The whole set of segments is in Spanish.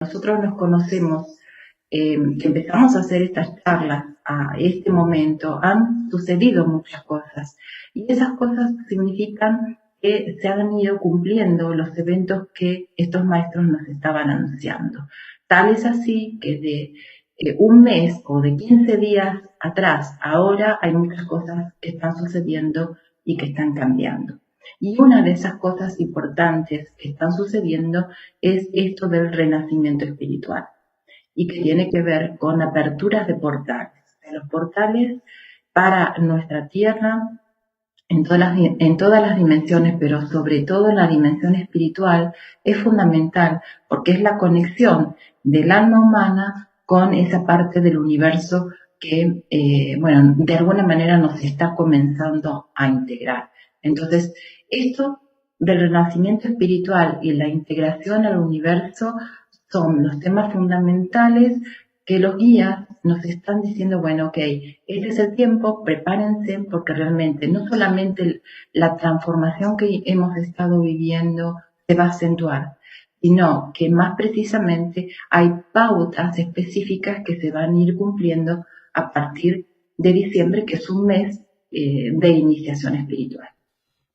nosotros nos conocemos, que empezamos a hacer estas charlas a este momento, han sucedido muchas cosas. Y esas cosas significan que se han ido cumpliendo los eventos que estos maestros nos estaban anunciando. Tal es así que de un mes o de 15 días atrás, ahora hay muchas cosas que están sucediendo y que están cambiando. Y una de esas cosas importantes que están sucediendo es esto del renacimiento espiritual y que tiene que ver con aperturas de portales. Los portales para nuestra Tierra en todas las dimensiones, pero sobre todo en la dimensión espiritual, es fundamental porque es la conexión del alma humana con esa parte del universo que, de alguna manera nos está comenzando a integrar. Entonces, esto del renacimiento espiritual y la integración al universo son los temas fundamentales que los guías nos están diciendo, bueno, ok, este es el tiempo, prepárense, porque realmente no solamente la transformación que hemos estado viviendo se va a acentuar, sino que más precisamente hay pautas específicas que se van a ir cumpliendo a partir de diciembre, que es un mes de iniciación espiritual.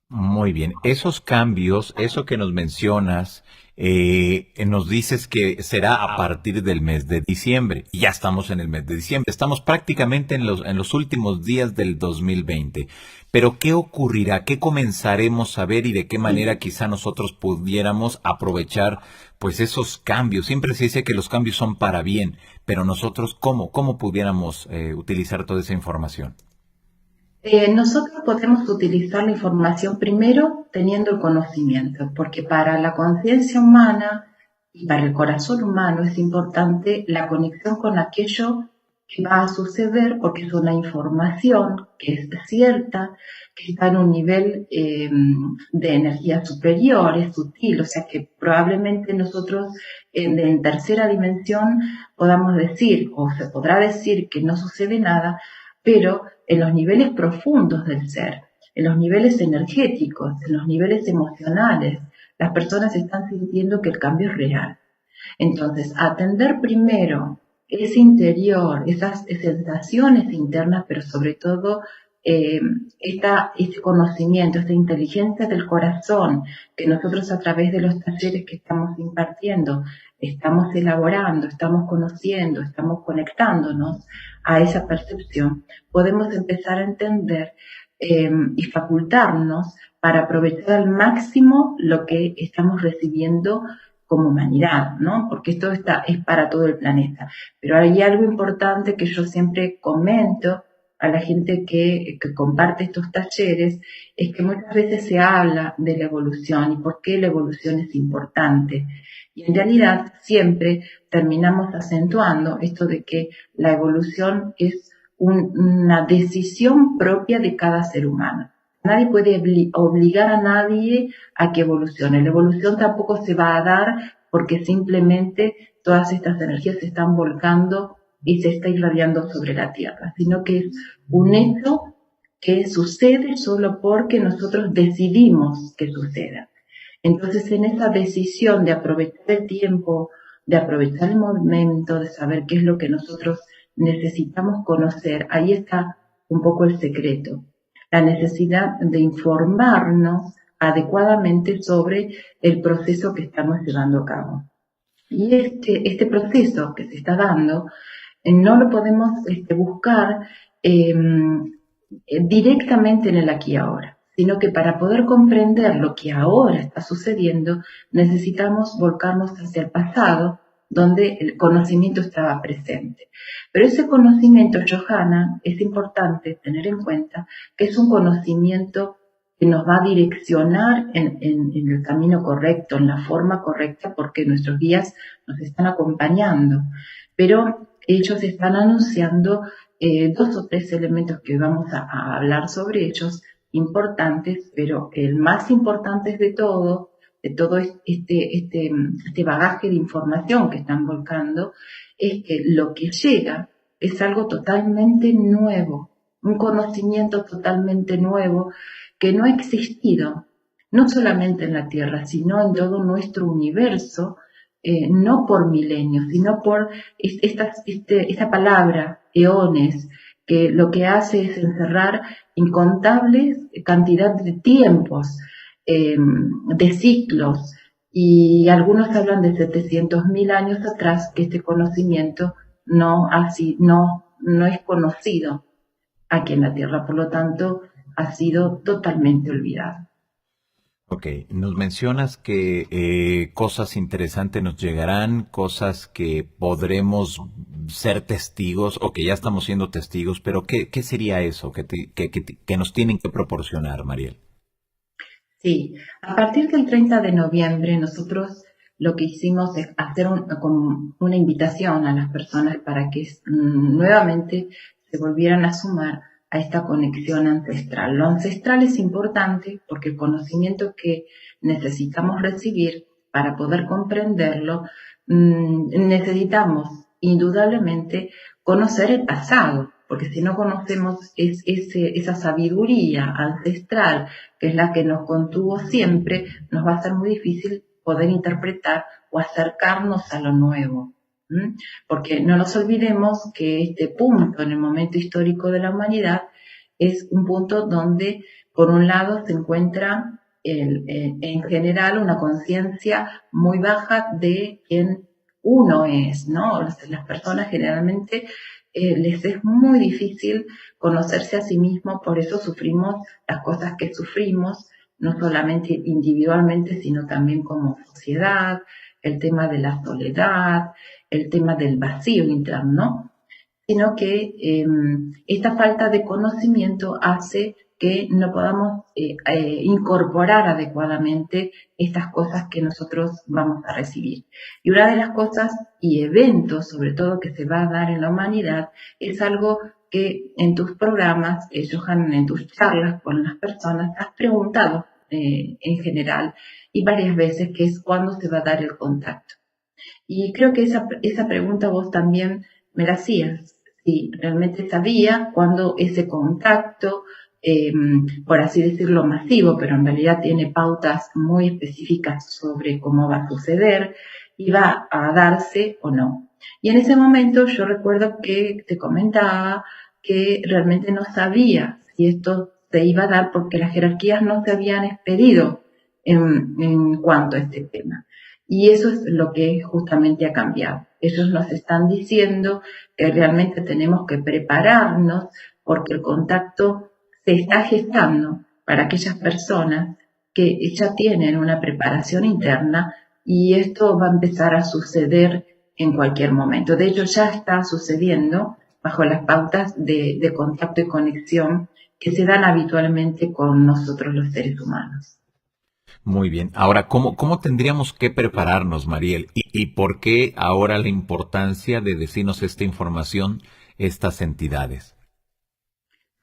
Muy bien, esos cambios, eso que nos mencionas, nos dices que será a partir del mes de diciembre. Y ya estamos en el mes de diciembre. Estamos prácticamente en los últimos días del 2020. Pero ¿qué ocurrirá? ¿Qué comenzaremos a ver y de qué manera quizá nosotros pudiéramos aprovechar pues esos cambios? Siempre se dice que los cambios son para bien, pero nosotros ¿cómo pudiéramos utilizar toda esa información? Nosotros podemos utilizar la información primero teniendo el conocimiento, porque para la conciencia humana y para el corazón humano es importante la conexión con aquello que va a suceder, porque es una información que es cierta, que está en un nivel de energía superior, es sutil, o sea que probablemente nosotros en tercera dimensión podamos decir, o se podrá decir que no sucede nada, pero en los niveles profundos del ser, en los niveles energéticos, en los niveles emocionales, las personas están sintiendo que el cambio es real. Entonces, atender primero ese interior, esas sensaciones internas, pero sobre todo este conocimiento, esta inteligencia del corazón que nosotros a través de los talleres que estamos impartiendo, estamos elaborando, estamos conociendo, estamos conectándonos a esa percepción, podemos empezar a entender y facultarnos para aprovechar al máximo lo que estamos recibiendo como humanidad, ¿no? Porque esto es para todo el planeta. Pero hay algo importante que yo siempre comento a la gente que comparte estos talleres, es que muchas veces se habla de la evolución y por qué la evolución es importante. Y en realidad siempre terminamos acentuando esto de que la evolución es una decisión propia de cada ser humano. Nadie puede obligar a nadie a que evolucione. La evolución tampoco se va a dar porque simplemente todas estas energías se están volcando y se está irradiando sobre la Tierra, sino que es un hecho que sucede solo porque nosotros decidimos que suceda. Entonces, en esa decisión de aprovechar el tiempo, de aprovechar el momento, de saber qué es lo que nosotros necesitamos conocer, ahí está un poco el secreto. La necesidad de informarnos adecuadamente sobre el proceso que estamos llevando a cabo. Y este proceso que se está dando, no lo podemos buscar directamente en el aquí y ahora, sino que para poder comprender lo que ahora está sucediendo, necesitamos volcarnos hacia el pasado, donde el conocimiento estaba presente. Pero ese conocimiento, Johanna, es importante tener en cuenta que es un conocimiento que nos va a direccionar en el camino correcto, en la forma correcta, porque nuestros guías nos están acompañando. Pero ellos están anunciando 2 o 3 elementos que vamos a hablar sobre ellos, importantes, pero el más importante de todo este bagaje de información que están volcando, es que lo que llega es algo totalmente nuevo, un conocimiento totalmente nuevo que no ha existido, no solamente en la Tierra, sino en todo nuestro universo, no por milenios, sino por esta palabra, eones, que lo que hace es encerrar incontables cantidad de tiempos, de ciclos, y algunos hablan de 700.000 años atrás que este conocimiento no es conocido aquí en la Tierra, por lo tanto ha sido totalmente olvidado. Ok, nos mencionas que cosas interesantes nos llegarán, cosas que podremos ser testigos o que ya estamos siendo testigos, pero ¿qué sería eso que nos tienen que proporcionar, Mariel? Sí, a partir del 30 de noviembre nosotros lo que hicimos es hacer como una invitación a las personas para que nuevamente se volvieran a sumar a esta conexión ancestral. Lo ancestral es importante porque el conocimiento que necesitamos recibir para poder comprenderlo, necesitamos indudablemente conocer el pasado, porque si no conocemos esa sabiduría ancestral, que es la que nos contuvo siempre, nos va a ser muy difícil poder interpretar o acercarnos a lo nuevo. Porque no nos olvidemos que este punto en el momento histórico de la humanidad es un punto donde, por un lado, se encuentra en general una conciencia muy baja de quién uno es, ¿no? Las personas generalmente les es muy difícil conocerse a sí mismo, por eso sufrimos las cosas que sufrimos, no solamente individualmente, sino también como sociedad, el tema de la soledad, el tema del vacío interno, sino que esta falta de conocimiento hace que no podamos incorporar adecuadamente estas cosas que nosotros vamos a recibir. Y una de las cosas y eventos, sobre todo, que se va a dar en la humanidad, es algo que en tus programas, Johan, en tus charlas con las personas, has preguntado en general y varias veces, que es cuándo se va a dar el contacto. Y creo que esa pregunta vos también me la hacías, si realmente sabía cuándo ese contacto, por así decirlo, masivo, pero en realidad tiene pautas muy específicas sobre cómo va a suceder, iba a darse o no. Y en ese momento yo recuerdo que te comentaba que realmente no sabía si esto se iba a dar porque las jerarquías no se habían expedido en cuanto a este tema. Y eso es lo que justamente ha cambiado. Ellos nos están diciendo que realmente tenemos que prepararnos porque el contacto se está gestando para aquellas personas que ya tienen una preparación interna, y esto va a empezar a suceder en cualquier momento. De hecho, ya está sucediendo bajo las pautas de contacto y conexión que se dan habitualmente con nosotros los seres humanos. Muy bien. Ahora, ¿cómo tendríamos que prepararnos, Mariel? ¿Y por qué ahora la importancia de decirnos esta información estas entidades?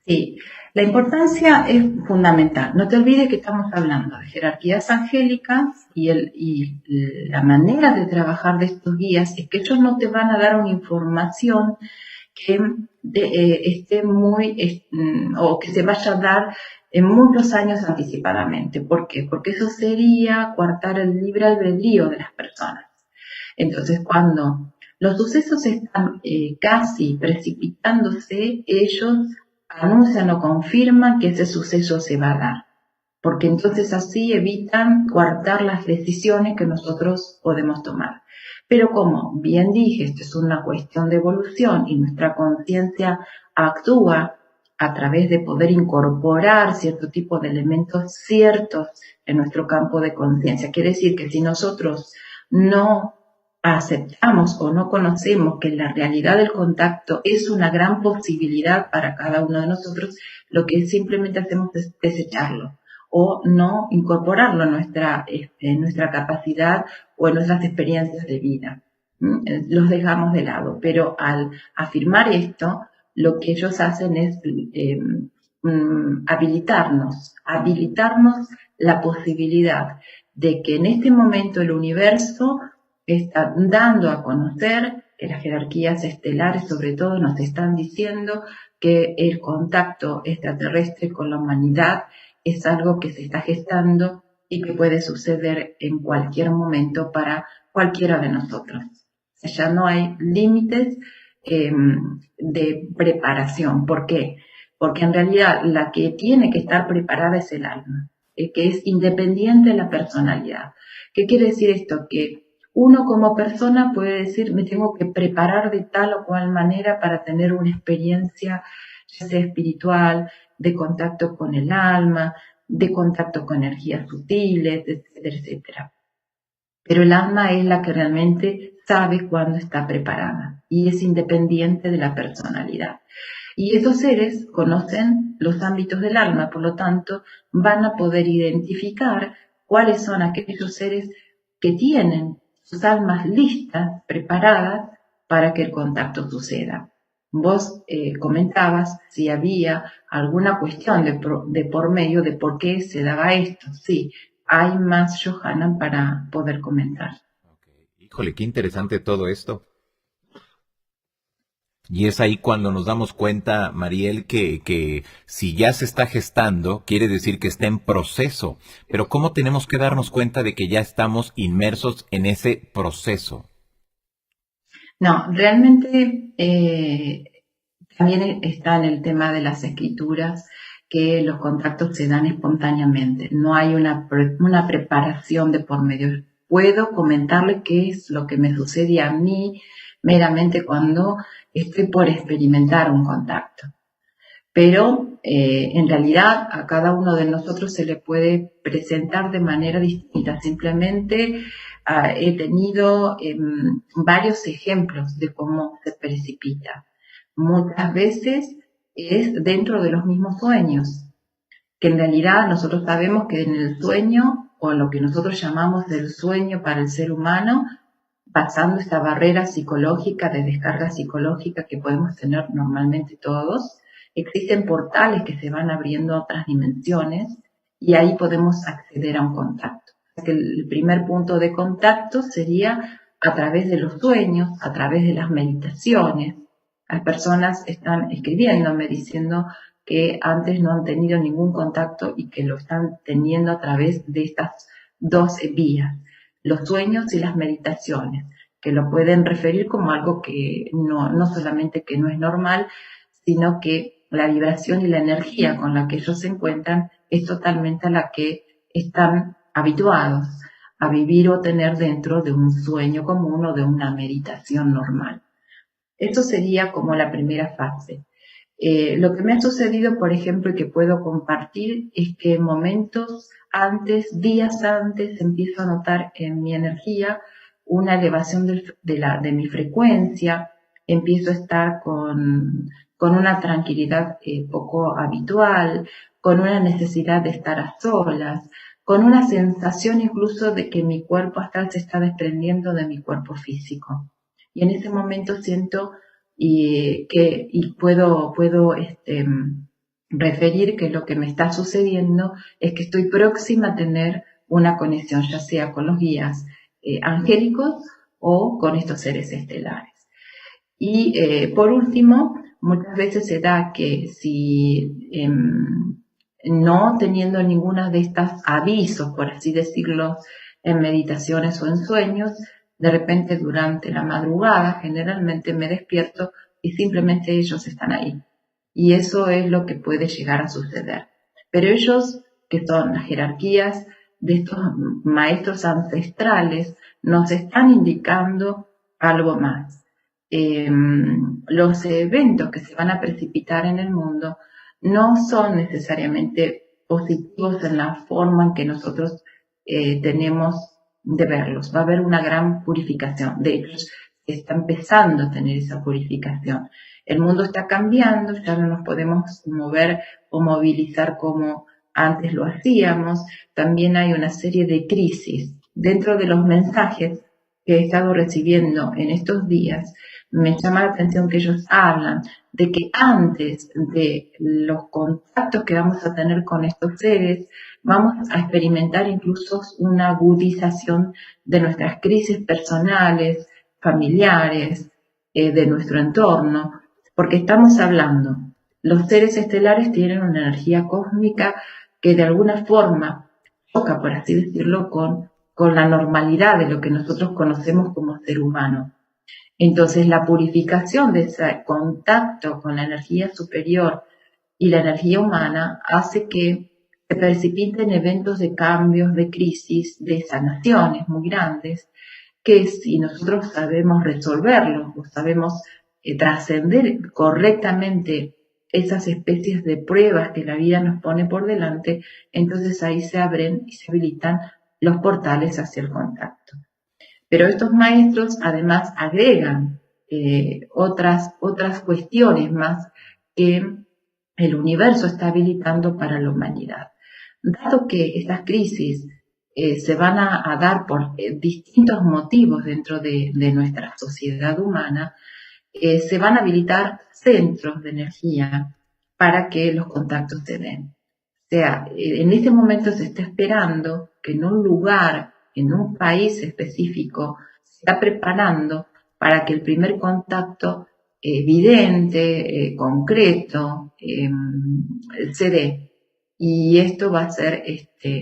Sí, la importancia es fundamental. No te olvides que estamos hablando de jerarquías angélicas y la manera de trabajar de estos guías es que ellos no te van a dar una información que esté o que se vaya a dar en muchos años anticipadamente. ¿Por qué? Porque eso sería coartar el libre albedrío de las personas. Entonces, cuando los sucesos están casi precipitándose, ellos anuncian o confirman que ese suceso se va a dar, porque entonces así evitan coartar las decisiones que nosotros podemos tomar. Pero como bien dije, esto es una cuestión de evolución y nuestra conciencia actúa a través de poder incorporar cierto tipo de elementos ciertos en nuestro campo de conciencia. Quiere decir que si nosotros no aceptamos o no conocemos que la realidad del contacto es una gran posibilidad para cada uno de nosotros, lo que simplemente hacemos es desecharlo o no incorporarlo en nuestra capacidad o en nuestras experiencias de vida. Los dejamos de lado, pero al afirmar esto, lo que ellos hacen es habilitarnos la posibilidad de que en este momento el universo está dando a conocer, que las jerarquías estelares sobre todo nos están diciendo que el contacto extraterrestre con la humanidad es algo que se está gestando y que puede suceder en cualquier momento para cualquiera de nosotros. Ya no hay límites de preparación. ¿Por qué? Porque en realidad la que tiene que estar preparada es el alma, que es independiente de la personalidad. ¿Qué quiere decir esto? Que uno como persona puede decir, me tengo que preparar de tal o cual manera para tener una experiencia, ya sea espiritual, de contacto con el alma, de contacto con energías sutiles, etcétera, etcétera. Pero el alma es la que realmente sabe cuándo está preparada y es independiente de la personalidad. Y esos seres conocen los ámbitos del alma, por lo tanto, van a poder identificar cuáles son aquellos seres que tienen sus almas listas, preparadas para que el contacto suceda. Vos comentabas si había alguna cuestión de por medio de por qué se daba esto. Sí, hay más, Johanna, para poder comentar. Okay. Híjole, qué interesante todo esto. Y es ahí cuando nos damos cuenta, Mariel, que si ya se está gestando, quiere decir que está en proceso. Pero ¿cómo tenemos que darnos cuenta de que ya estamos inmersos en ese proceso? No, realmente también está en el tema de las escrituras que los contactos se dan espontáneamente. No hay una preparación de por medio. Puedo comentarle qué es lo que me sucede a mí meramente cuando estoy por experimentar un contacto. Pero en realidad a cada uno de nosotros se le puede presentar de manera distinta. Simplemente he tenido varios ejemplos de cómo se precipita. Muchas veces es dentro de los mismos sueños, que en realidad nosotros sabemos que en el sueño, o lo que nosotros llamamos el sueño para el ser humano, pasando esta barrera psicológica, de descarga psicológica que podemos tener normalmente todos, existen portales que se van abriendo a otras dimensiones y ahí podemos acceder a un contacto. El primer punto de contacto sería a través de los sueños, a través de las meditaciones. Las personas están escribiéndome diciendo que antes no han tenido ningún contacto y que lo están teniendo a través de estas dos vías, los sueños y las meditaciones, que lo pueden referir como algo que no solamente que no es normal, sino que la vibración y la energía con la que ellos se encuentran es totalmente a la que están habituados a vivir o tener dentro de un sueño común o de una meditación normal. Esto sería como la primera fase. Lo que me ha sucedido, por ejemplo, y que puedo compartir, es que momentos antes, días antes, empiezo a notar en mi energía una elevación de mi frecuencia, empiezo a estar con una tranquilidad poco habitual, con una necesidad de estar a solas, con una sensación incluso de que mi cuerpo astral se está desprendiendo de mi cuerpo físico. Y en ese momento siento y puedo referir que lo que me está sucediendo es que estoy próxima a tener una conexión, ya sea con los guías angélicos o con estos seres estelares. Y por último, muchas veces se da que si no teniendo ninguna de estas avisos, por así decirlo, en meditaciones o en sueños, de repente durante la madrugada generalmente me despierto y simplemente ellos están ahí. Y eso es lo que puede llegar a suceder. Pero ellos, que son las jerarquías de estos maestros ancestrales, nos están indicando algo más. Los eventos que se van a precipitar en el mundo no son necesariamente positivos en la forma en que nosotros tenemos de verlos. Va a haber una gran purificación. De hecho, se está empezando a tener esa purificación. El mundo está cambiando, ya no nos podemos mover o movilizar como antes lo hacíamos. También hay una serie de crisis. Dentro de los mensajes que he estado recibiendo en estos días, me llama la atención que ellos hablan de que antes de los contactos que vamos a tener con estos seres, vamos a experimentar incluso una agudización de nuestras crisis personales, familiares, de nuestro entorno, porque estamos hablando, los seres estelares tienen una energía cósmica que de alguna forma choca, por así decirlo, con con la normalidad de lo que nosotros conocemos como ser humano. Entonces, la purificación de ese contacto con la energía superior y la energía humana hace que se precipiten eventos de cambios, de crisis, de sanaciones muy grandes, que si nosotros sabemos resolverlos o sabemos trascender correctamente esas especies de pruebas que la vida nos pone por delante, entonces ahí se abren y se habilitan los portales hacia el contacto. Pero estos maestros además agregan otras cuestiones más que el universo está habilitando para la humanidad. Dado que estas crisis se van a dar por distintos motivos dentro de nuestra sociedad humana, se van a habilitar centros de energía para que los contactos se den. O sea, en este momento se está esperando que en un lugar, en un país específico, se está preparando para que el primer contacto evidente, concreto, se dé. Y esto va a ser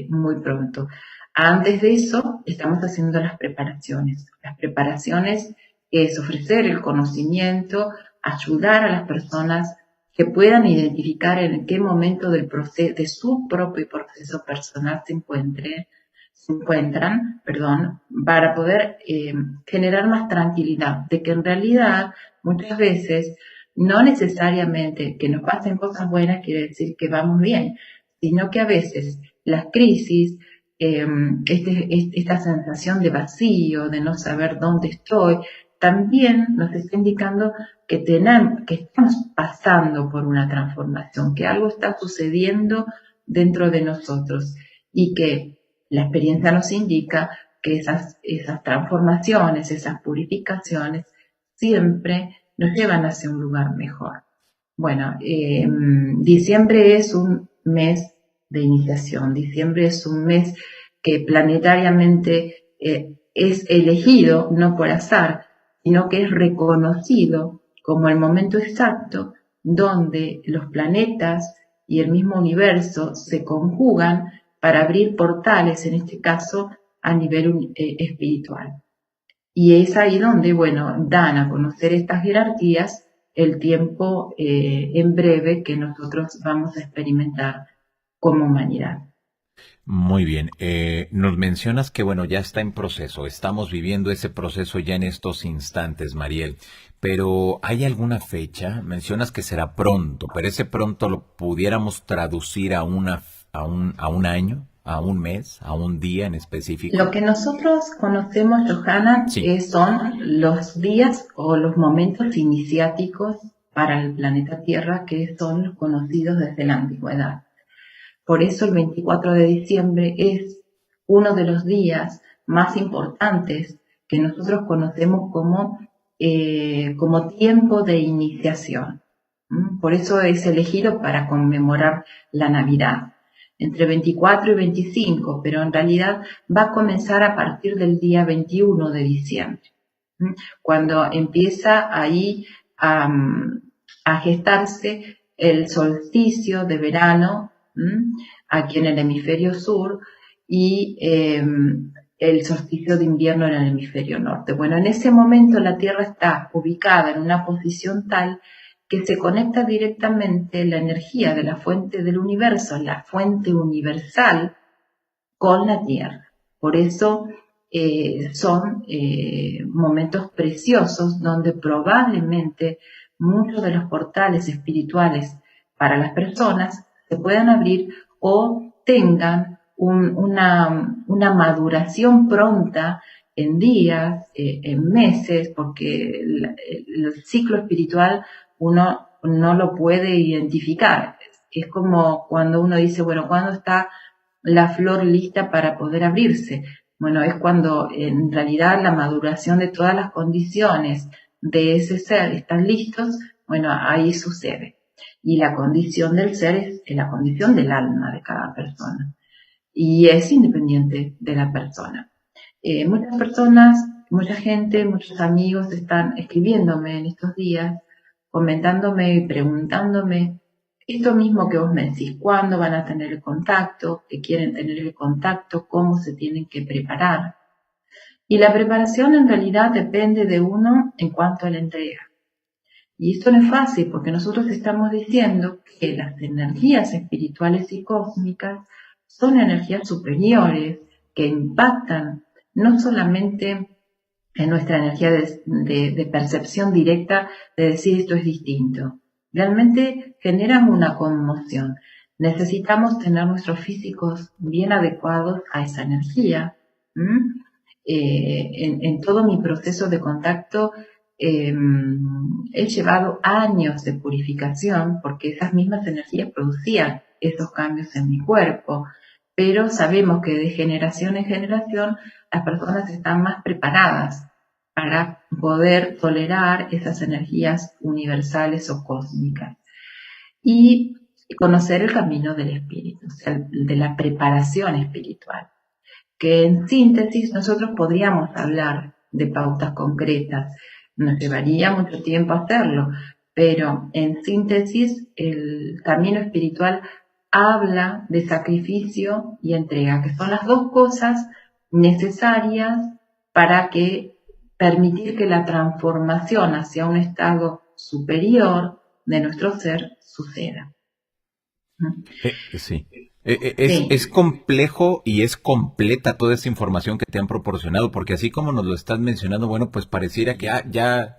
muy pronto. Antes de eso, estamos haciendo las preparaciones. Las preparaciones es ofrecer el conocimiento, ayudar a las personas que puedan identificar en qué momento del proceso, de su propio proceso personal se encuentran, para poder generar más tranquilidad, de que en realidad muchas veces no necesariamente que nos pasen cosas buenas quiere decir que vamos bien, sino que a veces las crisis, esta sensación de vacío, de no saber dónde estoy, también nos está indicando que estamos pasando por una transformación, que algo está sucediendo dentro de nosotros y que la experiencia nos indica que esas transformaciones, esas purificaciones, siempre nos llevan hacia un lugar mejor. Bueno, diciembre es un mes de iniciación, diciembre es un mes que planetariamente es elegido, no por azar, sino que es reconocido como el momento exacto donde los planetas y el mismo universo se conjugan para abrir portales, en este caso a nivel espiritual. Y es ahí donde, dan a conocer estas jerarquías el tiempo en breve que nosotros vamos a experimentar como humanidad. Muy bien. Nos mencionas que, ya está en proceso. Estamos viviendo ese proceso ya en estos instantes, Mariel. Pero, ¿hay alguna fecha? Mencionas que será pronto, pero ese pronto lo pudiéramos traducir a un año, a un mes, a un día en específico. Lo que nosotros conocemos, Johanna, Sí. son los días o los momentos iniciáticos para el planeta Tierra que son los conocidos desde la antigüedad. Por eso el 24 de diciembre es uno de los días más importantes que nosotros conocemos como tiempo de iniciación. Por eso es elegido para conmemorar la Navidad, entre 24 y 25, pero en realidad va a comenzar a partir del día 21 de diciembre, cuando empieza ahí a gestarse el solsticio de verano aquí en el hemisferio sur y el solsticio de invierno en el hemisferio norte. Bueno, en ese momento la Tierra está ubicada en una posición tal que se conecta directamente la energía de la fuente del universo, la fuente universal, con la Tierra. Por eso son momentos preciosos donde probablemente muchos de los portales espirituales para las personas se puedan abrir o tengan una maduración pronta en días, en meses, porque el ciclo espiritual uno no lo puede identificar. Es como cuando uno dice, ¿cuándo está la flor lista para poder abrirse? Bueno, es cuando en realidad la maduración de todas las condiciones de ese ser están listos, ahí sucede. Y la condición del ser es la condición del alma de cada persona. Y es independiente de la persona. Muchas personas, mucha gente, muchos amigos están escribiéndome en estos días, comentándome y preguntándome esto mismo que vos me decís, cuándo van a tener el contacto, que quieren tener el contacto, cómo se tienen que preparar. Y la preparación en realidad depende de uno en cuanto a la entrega. Y esto no es fácil porque nosotros estamos diciendo que las energías espirituales y cósmicas son energías superiores que impactan no solamente en nuestra energía de percepción directa de decir esto es distinto. Realmente generan una conmoción. Necesitamos tener nuestros físicos bien adecuados a esa energía. En todo mi proceso de contacto he llevado años de purificación porque esas mismas energías producían esos cambios en mi cuerpo, pero sabemos que de generación en generación las personas están más preparadas para poder tolerar esas energías universales o cósmicas y conocer el camino del espíritu, o sea, de la preparación espiritual, que en síntesis nosotros podríamos hablar de pautas concretas. Nos llevaría mucho tiempo hacerlo, pero en síntesis el camino espiritual habla de sacrificio y entrega, que son las dos cosas necesarias para que permitir que la transformación hacia un estado superior de nuestro ser suceda. Sí. Sí. Es complejo y es completa toda esa información que te han proporcionado, porque así como nos lo estás mencionando, bueno, pues pareciera que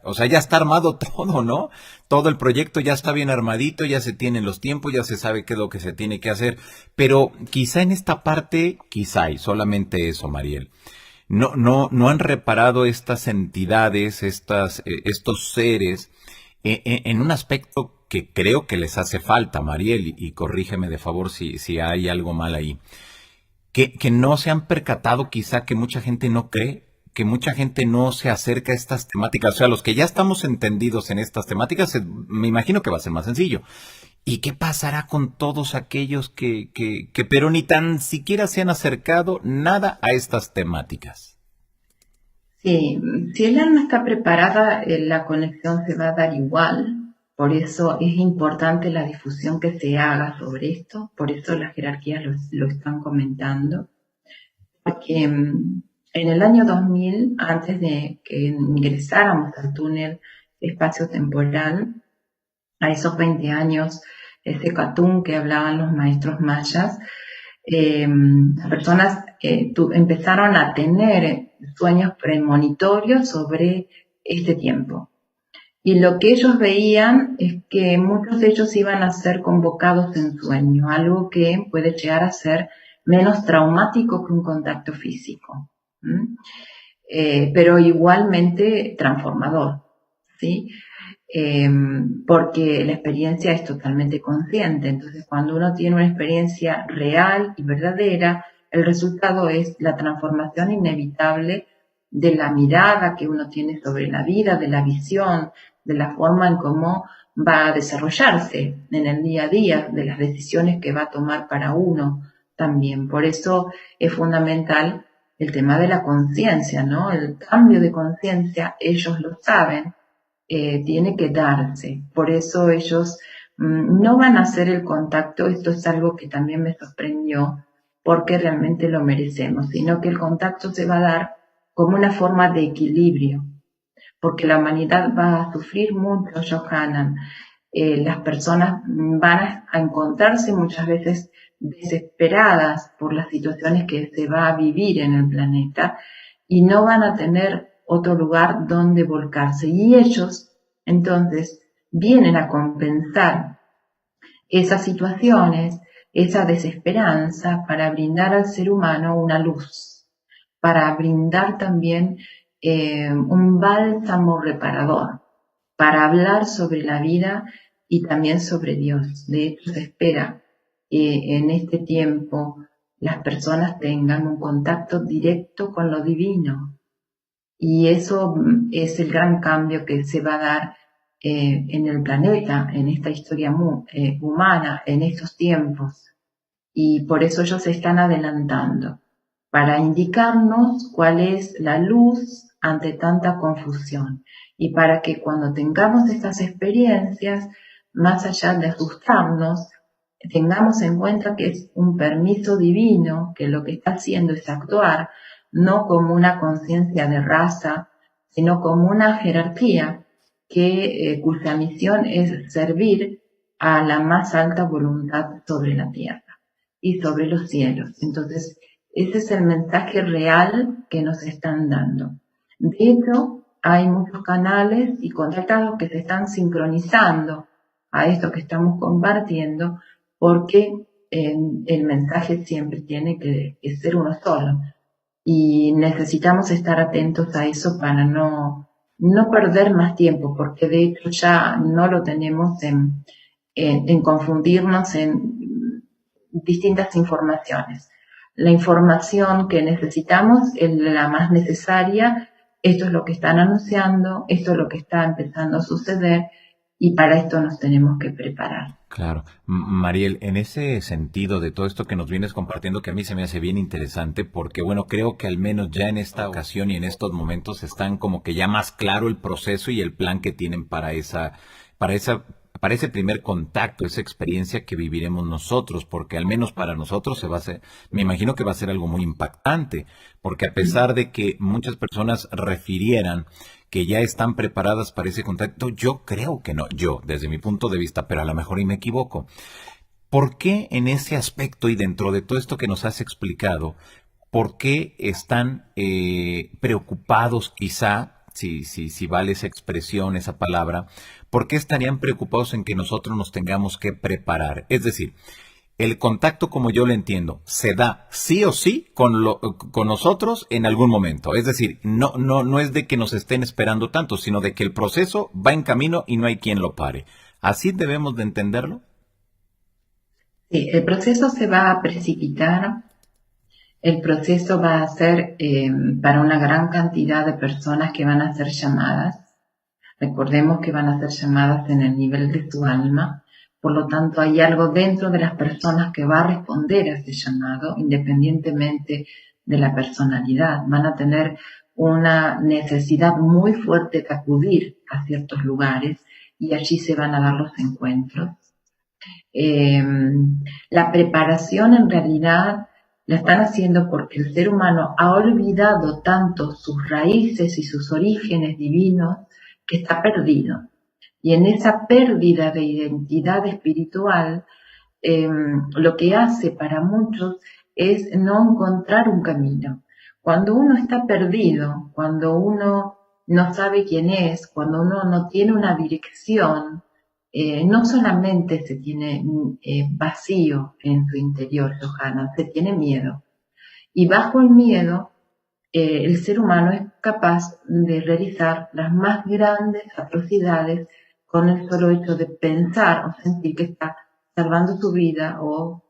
o sea, ya está armado todo, ¿no? Todo el proyecto ya está bien armadito, ya se tienen los tiempos, ya se sabe qué es lo que se tiene que hacer, pero quizá en esta parte, quizá, y solamente eso, Mariel, no han reparado estas entidades, estos seres, en un aspecto que creo que les hace falta, Mariel, y corrígeme de favor si hay algo mal ahí, que no se han percatado quizá que mucha gente no cree, que mucha gente no se acerca a estas temáticas, o sea, los que ya estamos entendidos en estas temáticas, me imagino que va a ser más sencillo. ¿Y qué pasará con todos aquellos que pero ni tan siquiera se han acercado nada a estas temáticas? Sí, si el alma está preparada, la conexión se va a dar igual. Por eso es importante la difusión que se haga sobre esto. Por eso las jerarquías lo están comentando. Porque en el año 2000, antes de que ingresáramos al túnel espacio-temporal, a esos 20 años, ese catún que hablaban los maestros mayas, las personas empezaron a tener sueños premonitorios sobre este tiempo. Y lo que ellos veían es que muchos de ellos iban a ser convocados en sueño, algo que puede llegar a ser menos traumático que un contacto físico, pero igualmente transformador, ¿sí? Porque la experiencia es totalmente consciente. Entonces, cuando uno tiene una experiencia real y verdadera, el resultado es la transformación inevitable de la mirada que uno tiene sobre la vida, de la visión, de la forma en cómo va a desarrollarse en el día a día, de las decisiones que va a tomar para uno también. Por eso es fundamental el tema de la conciencia, ¿no? El cambio de conciencia, ellos lo saben, tiene que darse. Por eso ellos no van a hacer el contacto, esto es algo que también me sorprendió, porque realmente lo merecemos, sino que el contacto se va a dar como una forma de equilibrio, porque la humanidad va a sufrir mucho, Johanan. Las personas van a encontrarse muchas veces desesperadas por las situaciones que se va a vivir en el planeta y no van a tener otro lugar donde volcarse. Y ellos, entonces, vienen a compensar esas situaciones, esa desesperanza, para brindar al ser humano una luz, para brindar también un bálsamo reparador, para hablar sobre la vida y también sobre Dios. De hecho, se espera que en este tiempo las personas tengan un contacto directo con lo divino. Y eso es el gran cambio que se va a dar en el planeta, en esta historia humana, en estos tiempos. Y por eso ellos se están adelantando, para indicarnos cuál es la luz ante tanta confusión. Y para que cuando tengamos estas experiencias más allá de asustarnos, tengamos en cuenta que es un permiso divino, que lo que está haciendo es actuar, no como una conciencia de raza, sino como una jerarquía cuya misión es servir a la más alta voluntad sobre la tierra y sobre los cielos. Entonces, ese es el mensaje real que nos están dando. De hecho, hay muchos canales y contactados que se están sincronizando a esto que estamos compartiendo, porque el mensaje siempre tiene que ser uno solo. Y necesitamos estar atentos a eso para no perder más tiempo, porque de hecho ya no lo tenemos en confundirnos en distintas informaciones. La información que necesitamos es la más necesaria. Esto es lo que están anunciando, esto es lo que está empezando a suceder, y para esto nos tenemos que preparar. Claro. Mariel, en ese sentido de todo esto que nos vienes compartiendo, que a mí se me hace bien interesante, porque bueno, creo que al menos ya en esta ocasión y en estos momentos están como que ya más claro el proceso y el plan que tienen para ese primer contacto, esa experiencia que viviremos nosotros, porque al menos para nosotros me imagino que va a ser algo muy impactante, porque a pesar de que muchas personas refirieran que ya están preparadas para ese contacto, yo creo que no, yo, desde mi punto de vista, pero a lo mejor y me equivoco. ¿Por qué en ese aspecto y dentro de todo esto que nos has explicado, por qué están preocupados quizá, si vale esa expresión, esa palabra, por qué estarían preocupados en que nosotros nos tengamos que preparar? Es decir, el contacto, como yo lo entiendo, se da sí o sí con nosotros en algún momento. Es decir, no es de que nos estén esperando tanto, sino de que el proceso va en camino y no hay quien lo pare. ¿Así debemos de entenderlo? Sí, el proceso se va a precipitar. El proceso va a ser para una gran cantidad de personas que van a ser llamadas. Recordemos que van a ser llamadas en el nivel de su alma. Por lo tanto, hay algo dentro de las personas que va a responder a ese llamado, independientemente de la personalidad. Van a tener una necesidad muy fuerte de acudir a ciertos lugares y allí se van a dar los encuentros. La preparación en realidad la están haciendo porque el ser humano ha olvidado tanto sus raíces y sus orígenes divinos que está perdido. Y en esa pérdida de identidad espiritual, lo que hace para muchos es no encontrar un camino. Cuando uno está perdido, cuando uno no sabe quién es, cuando uno no tiene una dirección, no solamente se tiene vacío en su interior, Johanna, se tiene miedo. Y bajo el miedo, el ser humano es capaz de realizar las más grandes atrocidades con el solo hecho de pensar o sentir que está salvando su vida o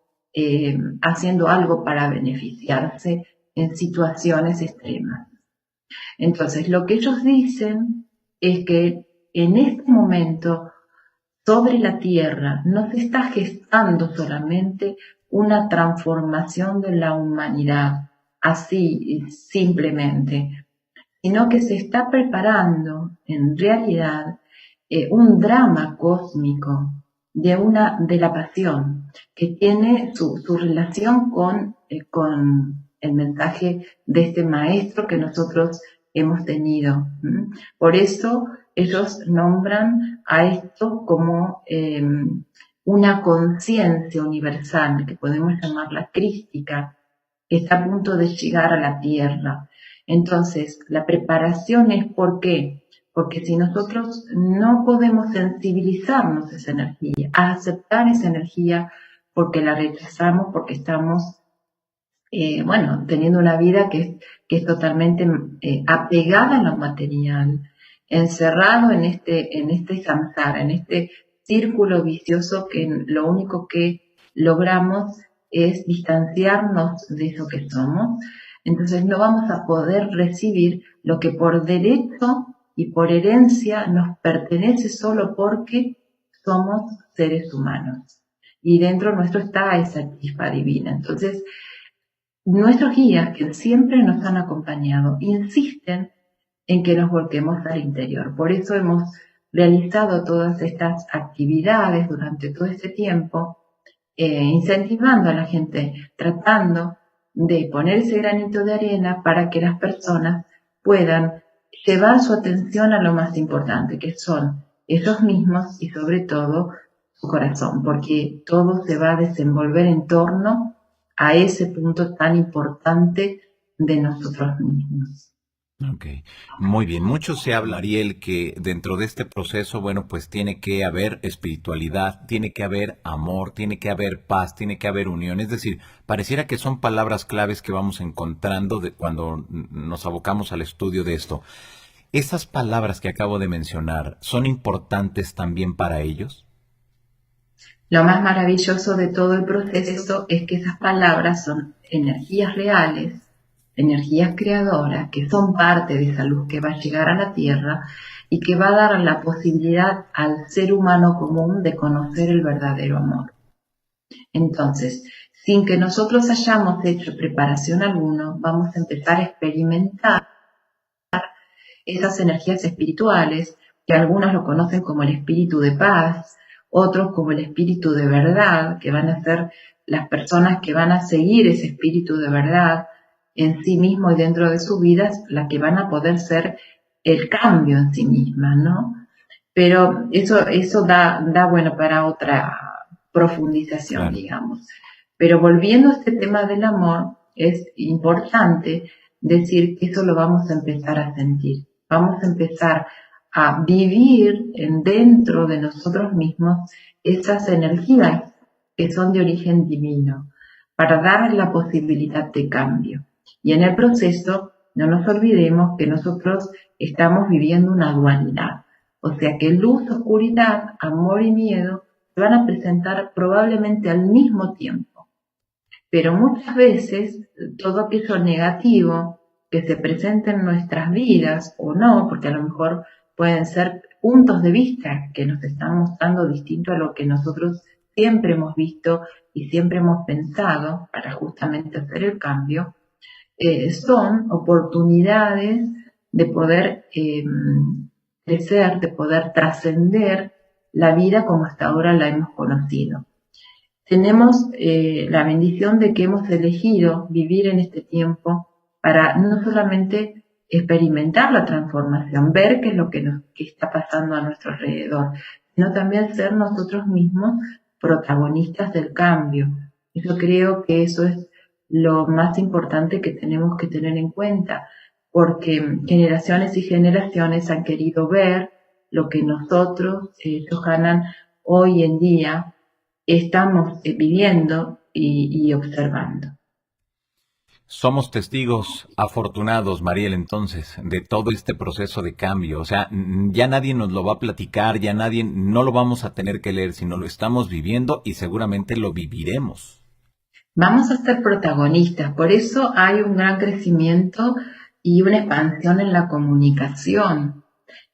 haciendo algo para beneficiarse en situaciones extremas. Entonces, lo que ellos dicen es que en este momento sobre la tierra no se está gestando solamente una transformación de la humanidad, así simplemente, sino que se está preparando en realidad un drama cósmico de la pasión que tiene su relación con el mensaje de este maestro que nosotros hemos tenido. Por eso ellos nombran a esto como una conciencia universal, que podemos llamarla crística, que está a punto de llegar a la tierra. Entonces, la preparación es ¿por qué? Porque si nosotros no podemos sensibilizarnos a esa energía, a aceptar esa energía, porque la rechazamos, porque estamos, teniendo una vida que es totalmente apegada a lo material, encerrado en este samsara, en este círculo vicioso que lo único que logramos es distanciarnos de eso que somos. Entonces no vamos a poder recibir lo que por derecho y por herencia nos pertenece solo porque somos seres humanos. Y dentro nuestro está esa chispa divina. Entonces, nuestros guías, que siempre nos han acompañado, insisten en que nos volquemos al interior. Por eso hemos realizado todas estas actividades durante todo este tiempo, incentivando a la gente, tratando de poner ese granito de arena para que las personas puedan llevar su atención a lo más importante, que son ellos mismos y sobre todo su corazón, porque todo se va a desenvolver en torno a ese punto tan importante de nosotros mismos. Ok, muy bien. Mucho se habla, Ariel, que dentro de este proceso, bueno, pues tiene que haber espiritualidad, tiene que haber amor, tiene que haber paz, tiene que haber unión. Es decir, pareciera que son palabras claves que vamos encontrando cuando nos abocamos al estudio de esto. ¿Esas palabras que acabo de mencionar son importantes también para ellos? Lo más maravilloso de todo el proceso es que esas palabras son energías reales, energías creadoras, que son parte de esa luz que va a llegar a la Tierra y que va a dar la posibilidad al ser humano común de conocer el verdadero amor. Entonces, sin que nosotros hayamos hecho preparación alguna, vamos a empezar a experimentar esas energías espirituales, que algunos lo conocen como el espíritu de paz, otros como el espíritu de verdad, que van a ser las personas que van a seguir ese espíritu de verdad en sí mismo y dentro de sus vidas, las que van a poder ser el cambio en sí mismas, ¿no? Pero eso da bueno para otra profundización, Claro. digamos. Pero volviendo a este tema del amor, es importante decir que eso lo vamos a empezar a sentir. Vamos a empezar a vivir dentro de nosotros mismos esas energías que son de origen divino, para dar la posibilidad de cambio. Y en el proceso, no nos olvidemos que nosotros estamos viviendo una dualidad. O sea que luz, oscuridad, amor y miedo se van a presentar probablemente al mismo tiempo. Pero muchas veces todo aquello negativo que se presenta en nuestras vidas o no, porque a lo mejor pueden ser puntos de vista que nos están mostrando distinto a lo que nosotros siempre hemos visto y siempre hemos pensado para justamente hacer el cambio, son oportunidades de poder crecer, de poder trascender la vida como hasta ahora la hemos conocido. Tenemos la bendición de que hemos elegido vivir en este tiempo para no solamente experimentar la transformación, ver qué es lo que está pasando a nuestro alrededor, sino también ser nosotros mismos protagonistas del cambio. Yo creo que eso es lo más importante que tenemos que tener en cuenta, porque generaciones y generaciones han querido ver lo que nosotros, Johanan, hoy en día estamos viviendo y observando. Somos testigos afortunados, Mariel, entonces, de todo este proceso de cambio. O sea, ya nadie nos lo va a platicar, ya nadie, no lo vamos a tener que leer, sino lo estamos viviendo y seguramente lo viviremos. Vamos a ser protagonistas, por eso hay un gran crecimiento y una expansión en la comunicación.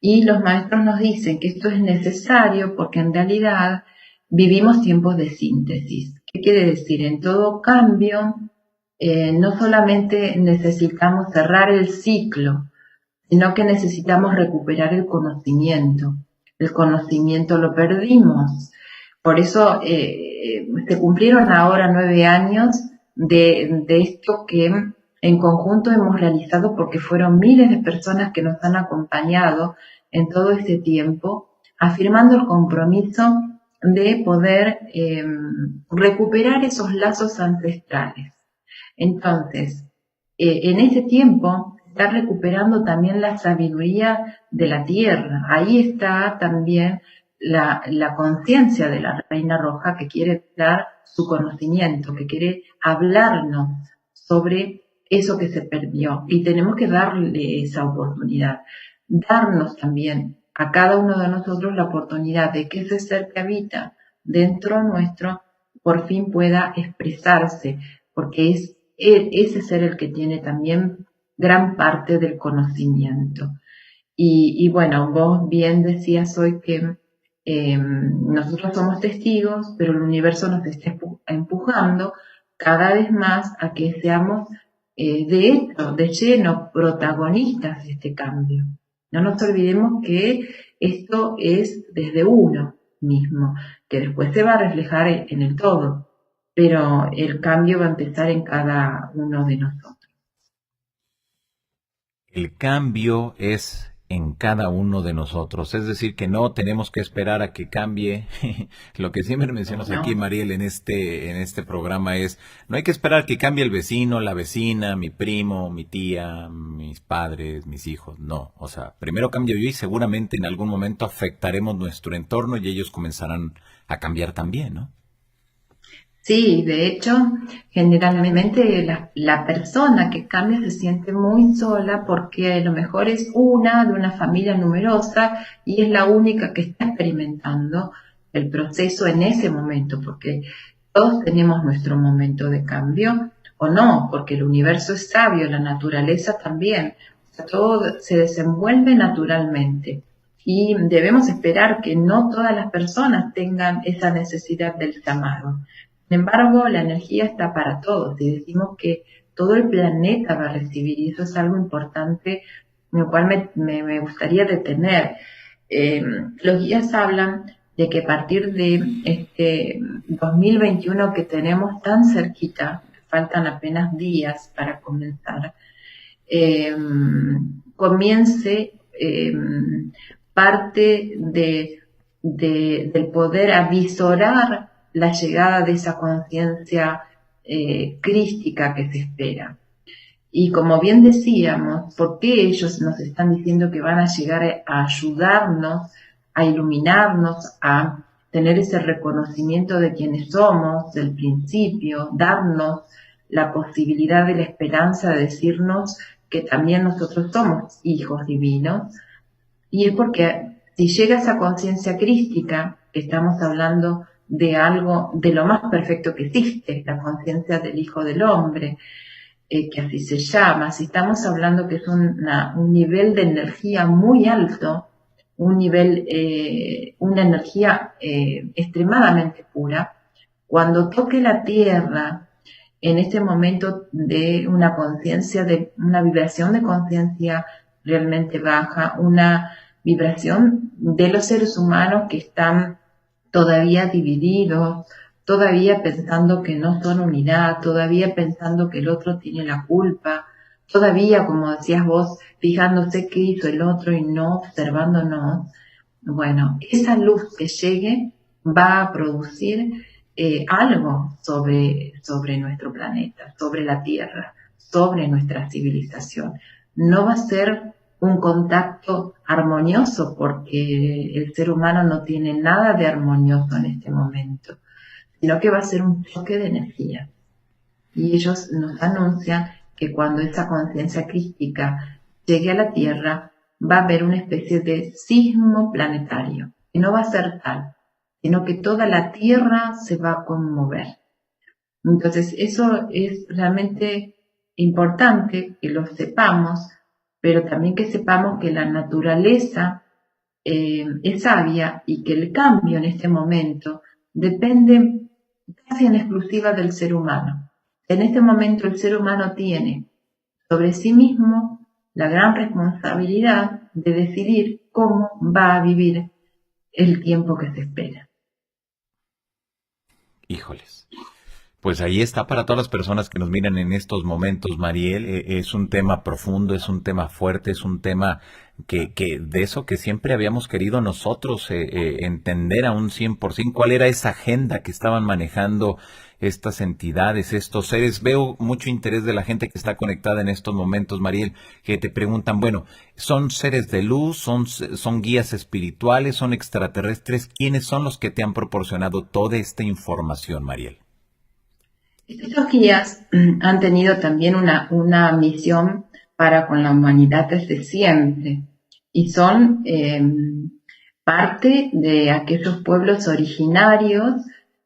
Y los maestros nos dicen que esto es necesario porque en realidad vivimos tiempos de síntesis. ¿Qué quiere decir? En todo cambio, no solamente necesitamos cerrar el ciclo, sino que necesitamos recuperar el conocimiento. El conocimiento lo perdimos. Por eso se cumplieron ahora 9 años de esto que en conjunto hemos realizado, porque fueron miles de personas que nos han acompañado en todo este tiempo, afirmando el compromiso de poder recuperar esos lazos ancestrales. Entonces, en ese tiempo está recuperando también la sabiduría de la tierra. Ahí está también la conciencia de la Reina Roja, que quiere dar su conocimiento, que quiere hablarnos sobre eso que se perdió. Y tenemos que darle esa oportunidad. Darnos también a cada uno de nosotros la oportunidad de que ese ser que habita dentro nuestro por fin pueda expresarse, porque es ese ser el que tiene también gran parte del conocimiento. Y bueno, vos bien decías hoy que nosotros somos testigos, pero el universo nos está empujando cada vez más a que seamos de hecho, de lleno, protagonistas de este cambio. No nos olvidemos que esto es desde uno mismo, que después se va a reflejar en el todo, pero el cambio va a empezar en cada uno de nosotros. El cambio es en cada uno de nosotros, es decir, que no tenemos que esperar a que cambie. Lo que siempre mencionas aquí, ¿No? Mariel, en este programa es, no hay que esperar que cambie el vecino, la vecina, mi primo, mi tía, mis padres, mis hijos. No, o sea, primero cambio yo y seguramente en algún momento afectaremos nuestro entorno y ellos comenzarán a cambiar también, ¿no? Sí, de hecho, generalmente la persona que cambia se siente muy sola porque a lo mejor es una de una familia numerosa y es la única que está experimentando el proceso en ese momento, porque todos tenemos nuestro momento de cambio o no, porque el universo es sabio, la naturaleza también, o sea, todo se desenvuelve naturalmente. Y debemos esperar que no todas las personas tengan esa necesidad del llamado. Sin embargo, la energía está para todos y decimos que todo el planeta va a recibir y eso es algo importante en lo cual me gustaría detener. Los guías hablan de que a partir de este 2021 que tenemos tan cerquita, faltan apenas días para comenzar, eh, comience parte del poder avisorar la llegada de esa conciencia crística que se espera. Y como bien decíamos, ¿por qué ellos nos están diciendo que van a llegar a ayudarnos, a iluminarnos, a tener ese reconocimiento de quienes somos, del principio, darnos la posibilidad de la esperanza de decirnos que también nosotros somos hijos divinos? Y es porque si llega esa conciencia crística, que estamos hablando de algo, de lo más perfecto que existe, la conciencia del Hijo del Hombre, que así se llama, si estamos hablando que es un nivel de energía muy alto, un nivel, una energía extremadamente pura, cuando toque la tierra, en este momento de una conciencia, de una vibración de conciencia realmente baja, una vibración de los seres humanos que están todavía divididos, todavía pensando que no son unidad, todavía pensando que el otro tiene la culpa, todavía, como decías vos, fijándose qué hizo el otro y no observándonos. Bueno, esa luz que llegue va a producir algo sobre nuestro planeta, sobre la Tierra, sobre nuestra civilización. No va a ser un contacto armonioso porque el ser humano no tiene nada de armonioso en este momento, sino que va a ser un choque de energía. Y ellos nos anuncian que cuando esa conciencia crística llegue a la Tierra, va a haber una especie de sismo planetario, que no va a ser tal, sino que toda la Tierra se va a conmover. Entonces, eso es realmente importante que lo sepamos, pero también que sepamos que la naturaleza es sabia y que el cambio en este momento depende casi en exclusiva del ser humano. En este momento el ser humano tiene sobre sí mismo la gran responsabilidad de decidir cómo va a vivir el tiempo que se espera. Híjoles. Pues ahí está para todas las personas que nos miran en estos momentos, Mariel. Es un tema profundo, es un tema fuerte, es un tema que de eso que siempre habíamos querido nosotros entender a un 100%, cuál era esa agenda que estaban manejando estas entidades, estos seres. Veo mucho interés de la gente que está conectada en estos momentos, Mariel, que te preguntan, bueno, ¿son seres de luz? ¿Son guías espirituales? ¿Son extraterrestres? ¿Quiénes son los que te han proporcionado toda esta información, Mariel? Estos guías han tenido también una misión para con la humanidad desde siempre y son parte de aquellos pueblos originarios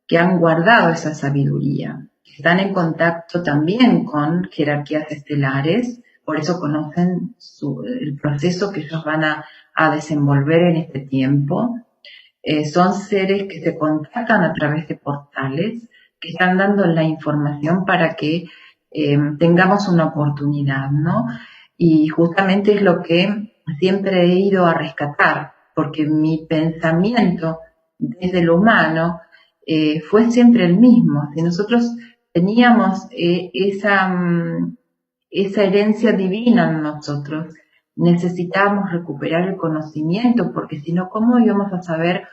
que han guardado esa sabiduría, que están en contacto también con jerarquías estelares, por eso conocen el proceso que ellos van a desenvolver en este tiempo. Son seres que se contactan a través de portales, que están dando la información para que tengamos una oportunidad, ¿no? Y justamente es lo que siempre he ido a rescatar, porque mi pensamiento desde lo humano fue siempre el mismo. Si nosotros teníamos esa herencia divina en nosotros, necesitábamos recuperar el conocimiento, porque si no, ¿cómo íbamos a saber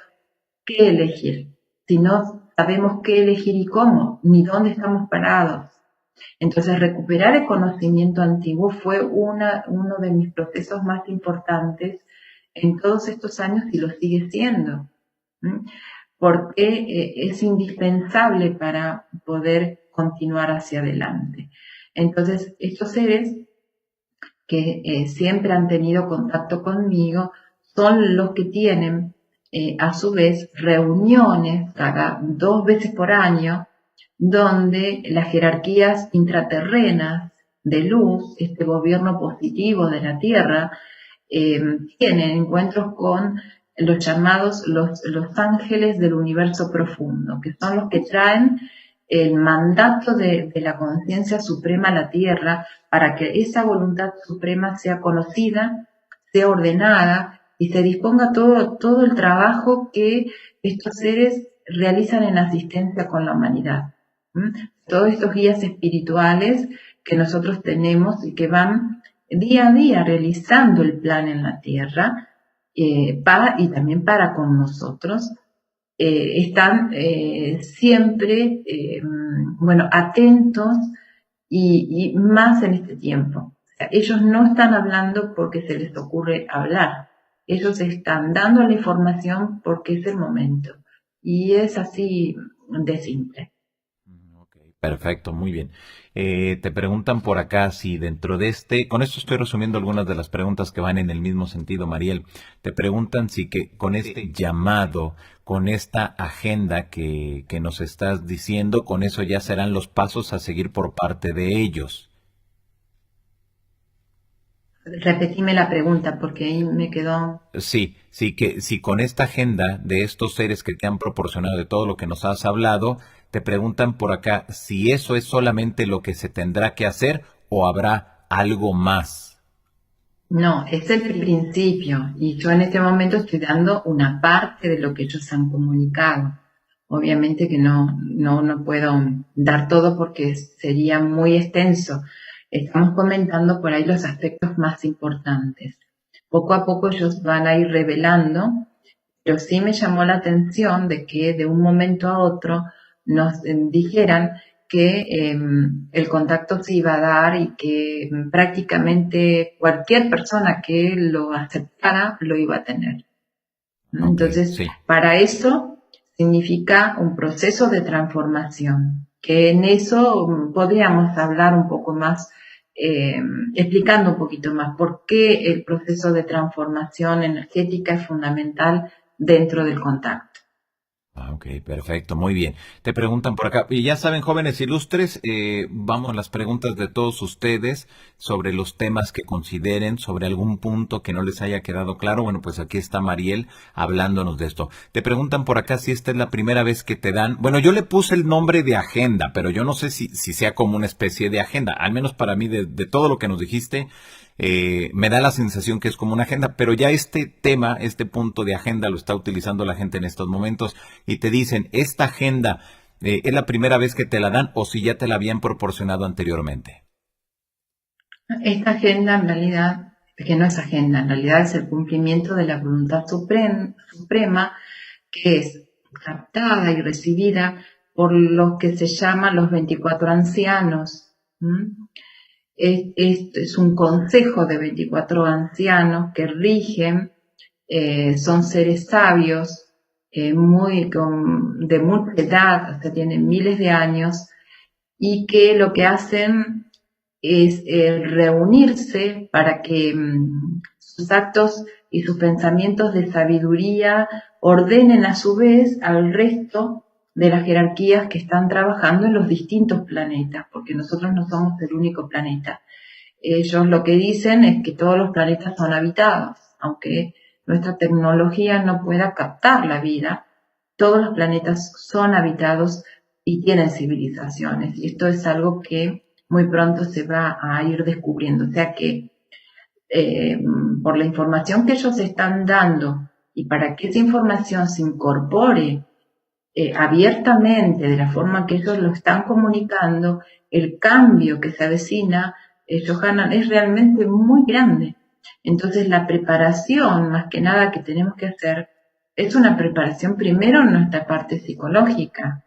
qué elegir? Si no sabemos qué elegir y cómo, ni dónde estamos parados. Entonces, recuperar el conocimiento antiguo fue uno de mis procesos más importantes en todos estos años y lo sigue siendo, porque es indispensable para poder continuar hacia adelante. Entonces, estos seres que siempre han tenido contacto conmigo son los que tienen a su vez reuniones cada 2 veces por año donde las jerarquías intraterrenas de luz, este gobierno positivo de la Tierra, tienen encuentros con los llamados los ángeles del universo profundo, que son los que traen el mandato de la conciencia suprema a la Tierra para que esa voluntad suprema sea conocida, sea ordenada y se disponga todo el trabajo que estos seres realizan en asistencia con la humanidad. Todos estos guías espirituales que nosotros tenemos y que van día a día realizando el plan en la Tierra y también para con nosotros, están siempre atentos y más en este tiempo. O sea, ellos no están hablando porque se les ocurre hablar, ellos están dando la información porque es el momento y es así de simple. Perfecto, muy bien. Te preguntan por acá si dentro de con esto estoy resumiendo algunas de las preguntas que van en el mismo sentido, Mariel. Te preguntan si que con este llamado, con esta agenda que nos estás diciendo, con eso ya serán los pasos a seguir por parte de ellos. Repetime la pregunta porque ahí me quedó. Sí, que si con esta agenda de estos seres que te han proporcionado de todo lo que nos has hablado, te preguntan por acá si eso es solamente lo que se tendrá que hacer o habrá algo más. No, es el principio y yo en este momento estoy dando una parte de lo que ellos han comunicado. Obviamente que no puedo dar todo porque sería muy extenso. Estamos comentando por ahí los aspectos más importantes. Poco a poco ellos van a ir revelando, pero sí me llamó la atención de que de un momento a otro nos dijeran que el contacto se iba a dar y que prácticamente cualquier persona que lo aceptara lo iba a tener. Entonces, sí. Para eso significa un proceso de transformación, que en eso podríamos hablar un poco más, explicando un poquito más por qué el proceso de transformación energética es fundamental dentro del contacto. Ok, perfecto, muy bien. Te preguntan por acá, y ya saben, jóvenes ilustres, vamos a las preguntas de todos ustedes sobre los temas que consideren, sobre algún punto que no les haya quedado claro. Bueno, pues aquí está Mariel hablándonos de esto. Te preguntan por acá si esta es la primera vez que te dan, bueno, yo le puse el nombre de agenda, pero yo no sé si sea como una especie de agenda, al menos para mí de todo lo que nos dijiste. Me da la sensación que es como una agenda, pero ya este tema, este punto de agenda lo está utilizando la gente en estos momentos y te dicen, esta agenda es la primera vez que te la dan o si ya te la habían proporcionado anteriormente. Esta agenda en realidad, que no es agenda, en realidad es el cumplimiento de la voluntad suprema que es captada y recibida por los que se llaman los 24 ancianos. Es un consejo de 24 ancianos que rigen, son seres sabios, de mucha edad, o sea, tienen miles de años, y que lo que hacen es reunirse para que sus actos y sus pensamientos de sabiduría ordenen a su vez al resto de las jerarquías que están trabajando en los distintos planetas, porque nosotros no somos el único planeta. Ellos lo que dicen es que todos los planetas son habitados, aunque nuestra tecnología no pueda captar la vida, todos los planetas son habitados y tienen civilizaciones, y esto es algo que muy pronto se va a ir descubriendo. O sea que por la información que ellos están dando Y para que esa información se incorpore abiertamente, de la forma que ellos lo están comunicando, el cambio que se avecina, Johanan, es realmente muy grande. Entonces la preparación, más que nada, que tenemos que hacer, es una preparación primero en nuestra parte psicológica,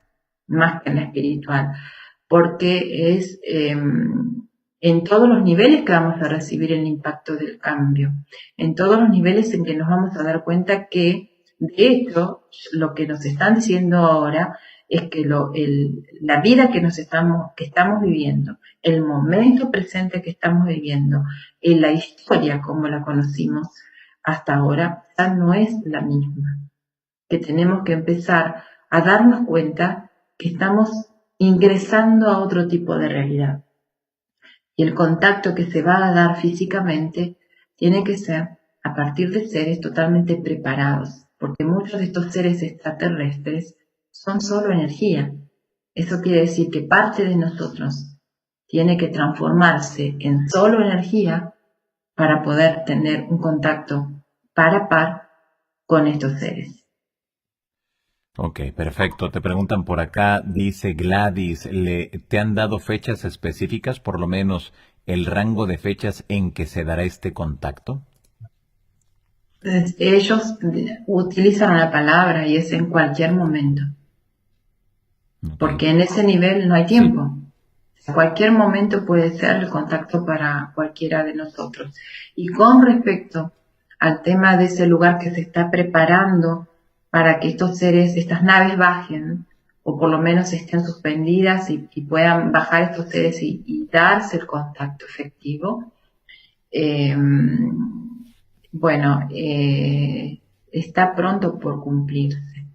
más que en la espiritual, porque es en todos los niveles que vamos a recibir el impacto del cambio, en todos los niveles en que nos vamos a dar cuenta que, de hecho, lo que nos están diciendo ahora es que la vida que estamos viviendo, el momento presente que estamos viviendo, en la historia como la conocimos hasta ahora, ya no es la misma. Que tenemos que empezar a darnos cuenta que estamos ingresando a otro tipo de realidad. Y el contacto que se va a dar físicamente tiene que ser a partir de seres totalmente preparados, porque muchos de estos seres extraterrestres son solo energía. Eso quiere decir que parte de nosotros tiene que transformarse en solo energía para poder tener un contacto par a par con estos seres. Ok, perfecto. Te preguntan por acá, dice Gladys, ¿te han dado fechas específicas, por lo menos el rango de fechas en que se dará este contacto? Ellos utilizan una palabra y es en cualquier momento, porque en ese nivel no hay tiempo. Sí. Cualquier momento puede ser el contacto para cualquiera de nosotros. Y con respecto al tema de ese lugar que se está preparando para que estos seres, estas naves bajen, o por lo menos estén suspendidas y puedan bajar estos seres y darse el contacto efectivo, bueno, está pronto por cumplirse.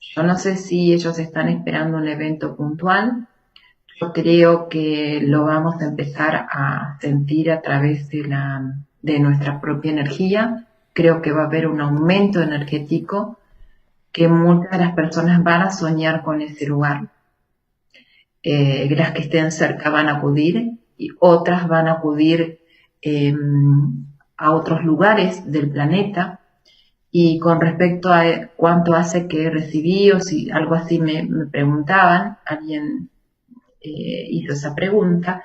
Yo no sé si ellos están esperando un evento puntual. Yo creo que lo vamos a empezar a sentir a través de nuestra propia energía. Creo que va a haber un aumento energético, que muchas de las personas van a soñar con ese lugar. Las que estén cerca van a acudir y otras van a acudir a otros lugares del planeta. Y con respecto a cuánto hace que recibí, o si algo así me preguntaban, alguien hizo esa pregunta.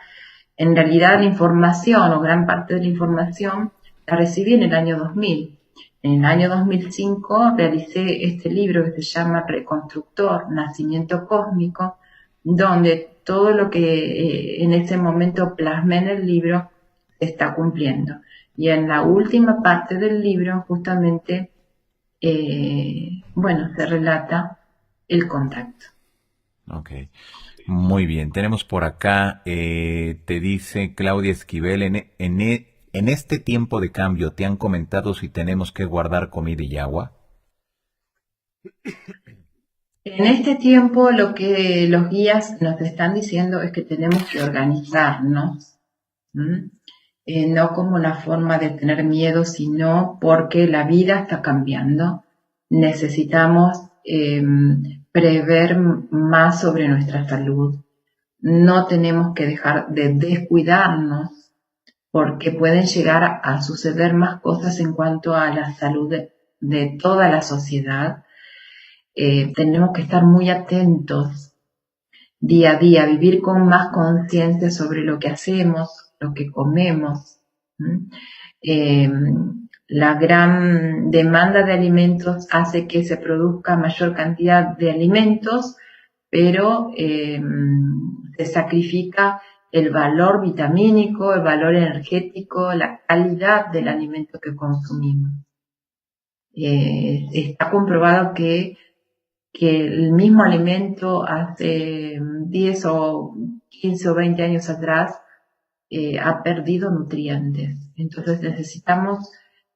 En realidad la información, o gran parte de la información, la recibí en el año 2000. En el año 2005 realicé este libro que se llama Reconstructor, Nacimiento Cósmico, donde todo lo que en ese momento plasmé en el libro se está cumpliendo. Y en la última parte del libro, justamente, se relata el contacto. Ok, muy bien. Tenemos por acá, te dice Claudia Esquivel, en este tiempo de cambio, ¿te han comentado si tenemos que guardar comida y agua? En este tiempo lo que los guías nos están diciendo es que tenemos que organizarnos, no como una forma de tener miedo, sino porque la vida está cambiando. Necesitamos prever más sobre nuestra salud. No tenemos que dejar de descuidarnos, porque pueden llegar a suceder más cosas en cuanto a la salud de toda la sociedad. Tenemos que estar muy atentos día a día, vivir con más conciencia sobre lo que hacemos, lo que comemos. La gran demanda de alimentos hace que se produzca mayor cantidad de alimentos, pero se sacrifica el valor vitamínico, el valor energético, la calidad del alimento que consumimos. Está comprobado que el mismo alimento hace 10 o 15 o 20 años atrás ha perdido nutrientes. Entonces necesitamos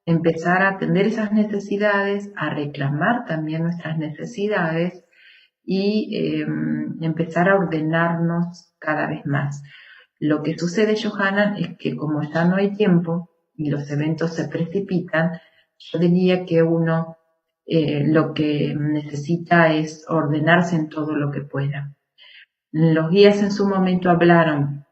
empezar a atender esas necesidades, a reclamar también nuestras necesidades y empezar a ordenarnos cada vez más. Lo que sucede, Johanna, es que como ya no hay tiempo y los eventos se precipitan, yo diría que uno lo que necesita es ordenarse en todo lo que pueda. Los guías en su momento hablaron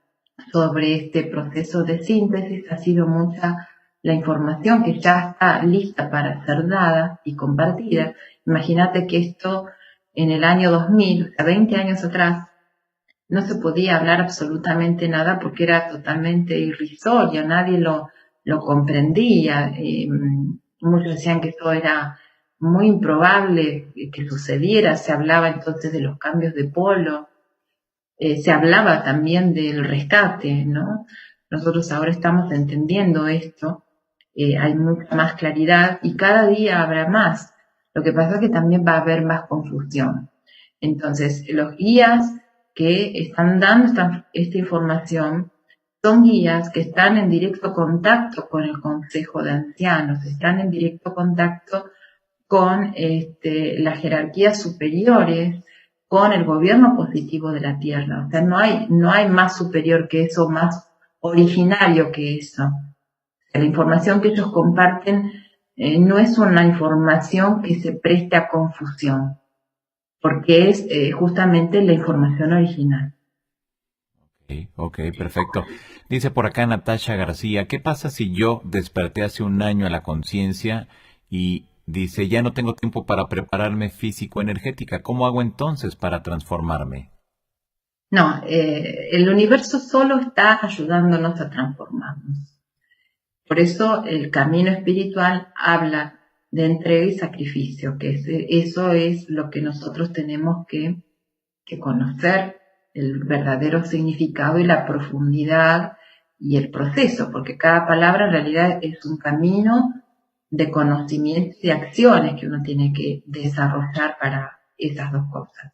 sobre este proceso de síntesis. Ha sido mucha la información que ya está lista para ser dada y compartida. Imagínate que esto en el año 2000, o sea, 20 años atrás, no se podía hablar absolutamente nada porque era totalmente irrisorio, nadie lo comprendía. Muchos decían que esto era muy improbable que sucediera, se hablaba entonces de los cambios de polo, se hablaba también del rescate, ¿no? Nosotros ahora estamos entendiendo esto, hay mucha más claridad y cada día habrá más. Lo que pasa es que también va a haber más confusión. Entonces, los guías que están dando esta información son guías que están en directo contacto con el Consejo de Ancianos, están en directo contacto con las jerarquías superiores, con el gobierno positivo de la Tierra. O sea, no hay más superior que eso, más originario que eso. La información que ellos comparten no es una información que se preste a confusión, porque es justamente la información original. Ok, perfecto. Dice por acá Natasha García, ¿qué pasa si yo desperté hace un año a la conciencia y dice, ya no tengo tiempo para prepararme físico-energética? ¿Cómo hago entonces para transformarme? No, el universo solo está ayudándonos a transformarnos. Por eso el camino espiritual habla de entrega y sacrificio, eso es lo que nosotros tenemos que conocer, el verdadero significado y la profundidad y el proceso, porque cada palabra en realidad es un camino de conocimiento y de acciones que uno tiene que desarrollar para esas dos cosas.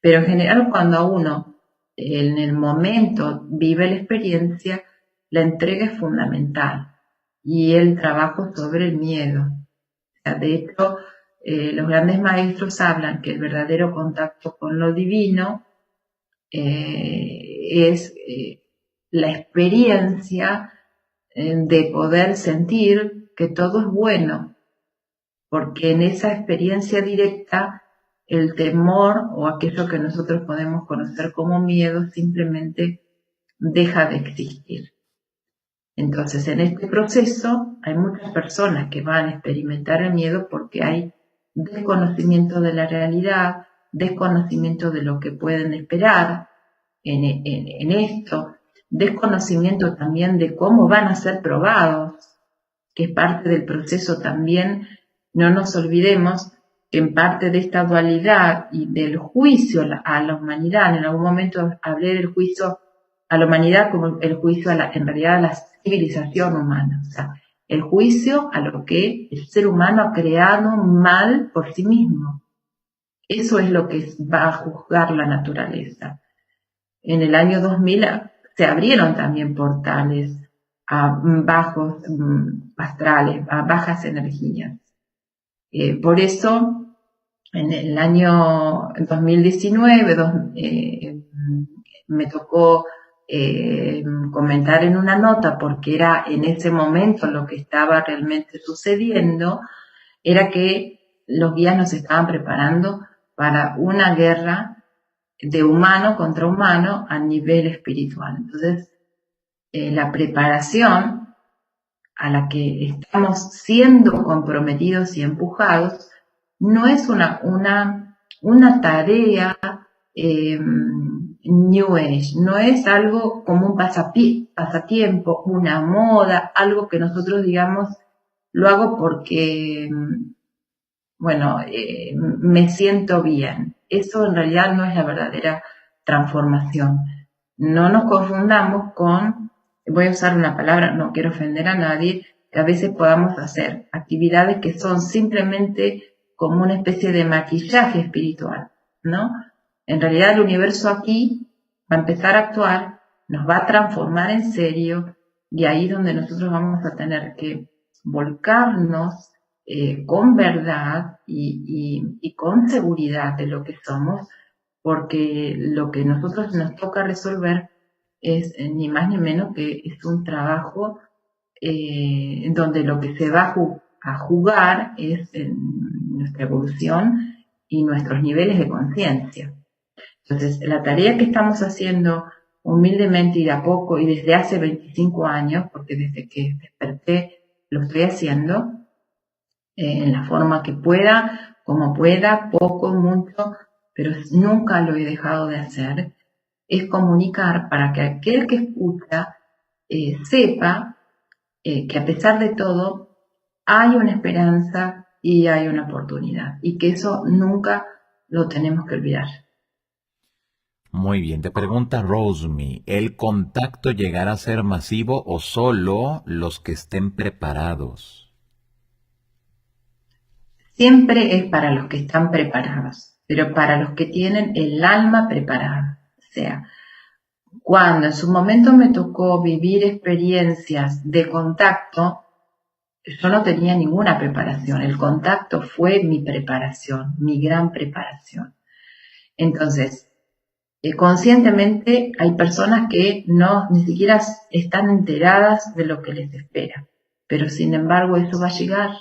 Pero en general cuando uno en el momento vive la experiencia, la entrega es fundamental y el trabajo sobre el miedo. O sea, de hecho, los grandes maestros hablan que el verdadero contacto con lo divino es la experiencia de poder sentir que todo es bueno, porque en esa experiencia directa el temor o aquello que nosotros podemos conocer como miedo simplemente deja de existir. Entonces, en este proceso hay muchas personas que van a experimentar el miedo porque hay desconocimiento de la realidad, desconocimiento de lo que pueden esperar en esto, desconocimiento también de cómo van a ser probados, que es parte del proceso también. No nos olvidemos que en parte de esta dualidad y del juicio a la humanidad, en algún momento hablé del juicio a la humanidad como el juicio en realidad a la civilización humana, o sea, el juicio a lo que el ser humano ha creado mal por sí mismo. Eso es lo que va a juzgar la naturaleza. En el año 2000 se abrieron también portales a bajos astrales, a bajas energías. Por eso, en el año 2019 me tocó comentar en una nota, porque era en ese momento lo que estaba realmente sucediendo, era que los guías nos estaban preparando para una guerra de humano contra humano a nivel espiritual. Entonces, la preparación a la que estamos siendo comprometidos y empujados no es una tarea New Age, no es algo como un pasatiempo, una moda, algo que nosotros digamos, lo hago porque, me siento bien. Eso en realidad no es la verdadera transformación. No nos confundamos con, voy a usar una palabra, no quiero ofender a nadie, que a veces podamos hacer actividades que son simplemente como una especie de maquillaje espiritual, ¿no? En realidad el universo aquí va a empezar a actuar, nos va a transformar en serio y ahí es donde nosotros vamos a tener que volcarnos con verdad y con seguridad de lo que somos, porque lo que nosotros nos toca resolver es ni más ni menos que es un trabajo donde lo que se va a jugar es en nuestra evolución y nuestros niveles de conciencia. Entonces, la tarea que estamos haciendo humildemente y de a poco, y desde hace 25 años, porque desde que desperté lo estoy haciendo, en la forma que pueda, como pueda, poco, mucho, pero nunca lo he dejado de hacer, es comunicar para que aquel que escucha sepa que a pesar de todo hay una esperanza y hay una oportunidad, y que eso nunca lo tenemos que olvidar. Muy bien, te pregunta Rosemy, ¿el contacto llegará a ser masivo o solo los que estén preparados? Siempre es para los que están preparados, pero para los que tienen el alma preparada. O sea, cuando en su momento me tocó vivir experiencias de contacto, yo no tenía ninguna preparación. El contacto fue mi preparación, mi gran preparación. Entonces, conscientemente hay personas que ni siquiera están enteradas de lo que les espera, pero sin embargo eso va a llegar.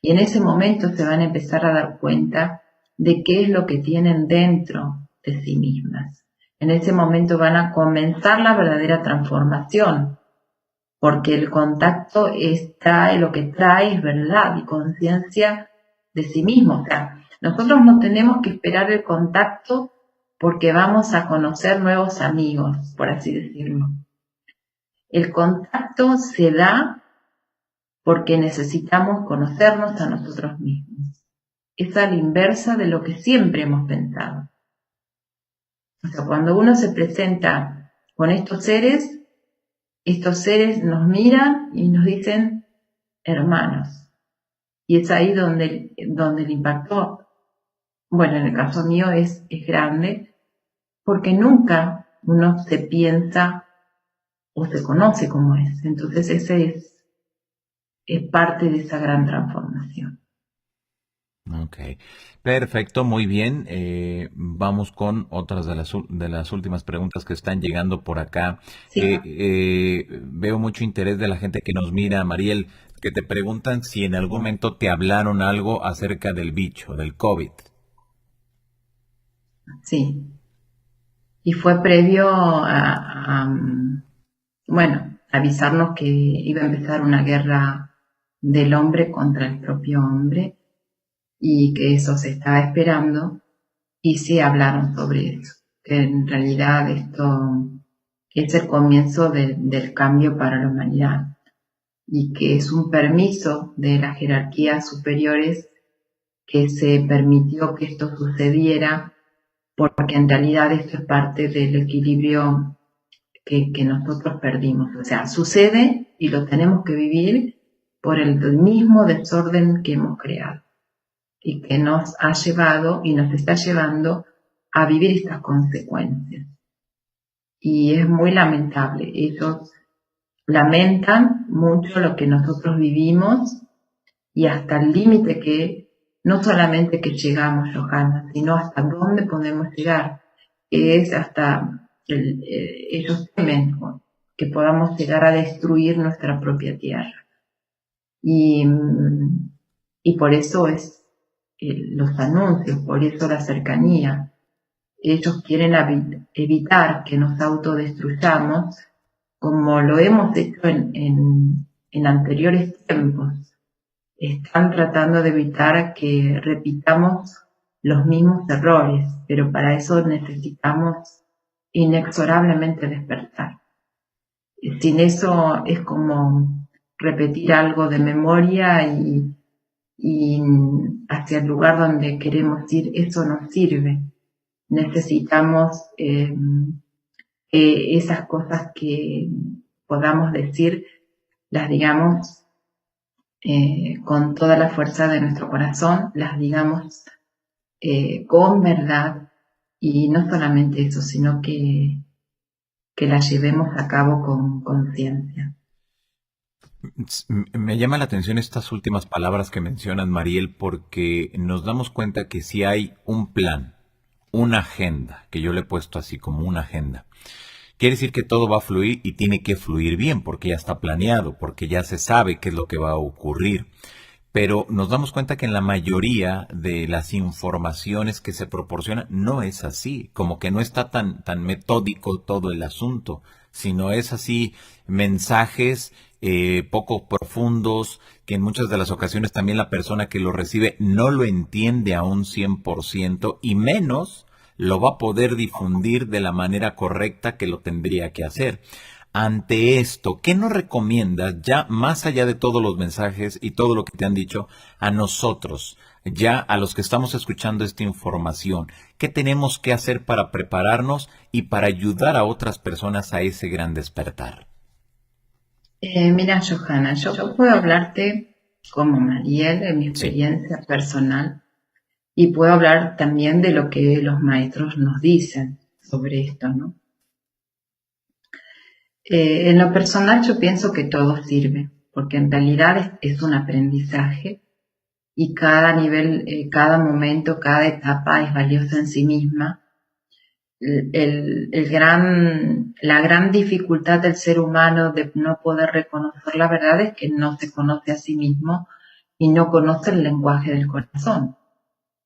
Y en ese momento se van a empezar a dar cuenta de qué es lo que tienen dentro de sí mismas. En ese momento van a comenzar la verdadera transformación, porque el contacto lo que trae es verdad y conciencia de sí mismo. O sea, nosotros no tenemos que esperar el contacto porque vamos a conocer nuevos amigos, por así decirlo. El contacto se da porque necesitamos conocernos a nosotros mismos. Es a la inversa de lo que siempre hemos pensado. O sea, cuando uno se presenta con estos seres nos miran y nos dicen hermanos. Y es ahí donde el impacto, bueno, en el caso mío es grande, porque nunca uno se piensa o se conoce como es. Entonces ese es parte de esa gran transformación. Ok, perfecto, muy bien. Vamos con otras de las últimas preguntas que están llegando por acá. Sí. Veo mucho interés de la gente que nos mira, Mariel, que te preguntan si en algún momento te hablaron algo acerca del bicho, del COVID. Sí. Y fue previo bueno, avisarnos que iba a empezar una guerra del hombre contra el propio hombre y que eso se estaba esperando, y sí hablaron sobre eso, que en realidad esto es el comienzo del cambio para la humanidad y que es un permiso de las jerarquías superiores que se permitió que esto sucediera, porque en realidad esto es parte del equilibrio que nosotros perdimos. O sea, sucede y lo tenemos que vivir por el mismo desorden que hemos creado y que nos ha llevado y nos está llevando a vivir estas consecuencias. Y es muy lamentable. Ellos lamentan mucho lo que nosotros vivimos y hasta el límite que, no solamente que llegamos, Johanna, sino hasta dónde podemos llegar, que es hasta ellos temen que podamos llegar a destruir nuestra propia tierra. Y por eso es los anuncios, por eso la cercanía. Ellos quieren evitar que nos autodestruyamos, como lo hemos hecho en anteriores tiempos. Están tratando de evitar que repitamos los mismos errores, pero para eso necesitamos inexorablemente despertar. Sin eso es como repetir algo de memoria y hacia el lugar donde queremos ir, eso no sirve. Necesitamos esas cosas que podamos decir, las digamos con toda la fuerza de nuestro corazón, las digamos con verdad, y no solamente eso, sino que las llevemos a cabo con conciencia. Me llama la atención estas últimas palabras que mencionas, Mariel, porque nos damos cuenta que si hay un plan, una agenda, que yo le he puesto así como una agenda, quiere decir que todo va a fluir y tiene que fluir bien, porque ya está planeado, porque ya se sabe qué es lo que va a ocurrir. pero nos damos cuenta que en la mayoría de las informaciones que se proporcionan no es así, como que no está tan metódico todo el asunto, sino es así mensajes poco profundos, que en muchas de las ocasiones también la persona que lo recibe no lo entiende a un 100% y menos lo va a poder difundir de la manera correcta que lo tendría que hacer. Ante esto, ¿qué nos recomiendas ya más allá de todos los mensajes y todo lo que te han dicho a nosotros, ya a los que estamos escuchando esta información? ¿Qué tenemos que hacer para prepararnos y para ayudar a otras personas a ese gran despertar? Mira, Johanna, yo puedo hablarte como Mariel de mi Sí, experiencia personal y puedo hablar también de lo que los maestros nos dicen sobre esto, ¿no? En lo personal yo pienso que todo sirve, porque en realidad es un aprendizaje y cada nivel, cada momento, cada etapa es valiosa en sí misma. La gran dificultad del ser humano de no poder reconocer la verdad es que no se conoce a sí mismo y no conoce el lenguaje del corazón.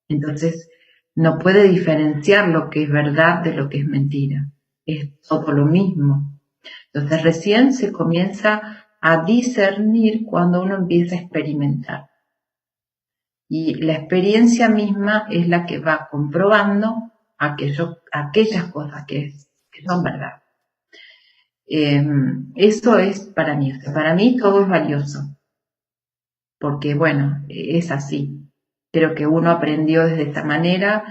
Entonces, no puede diferenciar lo que es verdad de lo que es mentira. Es todo lo mismo. Entonces, recién se comienza a discernir cuando uno empieza a experimentar. Y la experiencia misma es la que va comprobando aquellas cosas que son verdad. Eso es para mí. O sea, para mí todo es valioso. Porque, bueno, es así. Creo que uno aprendió desde esta manera.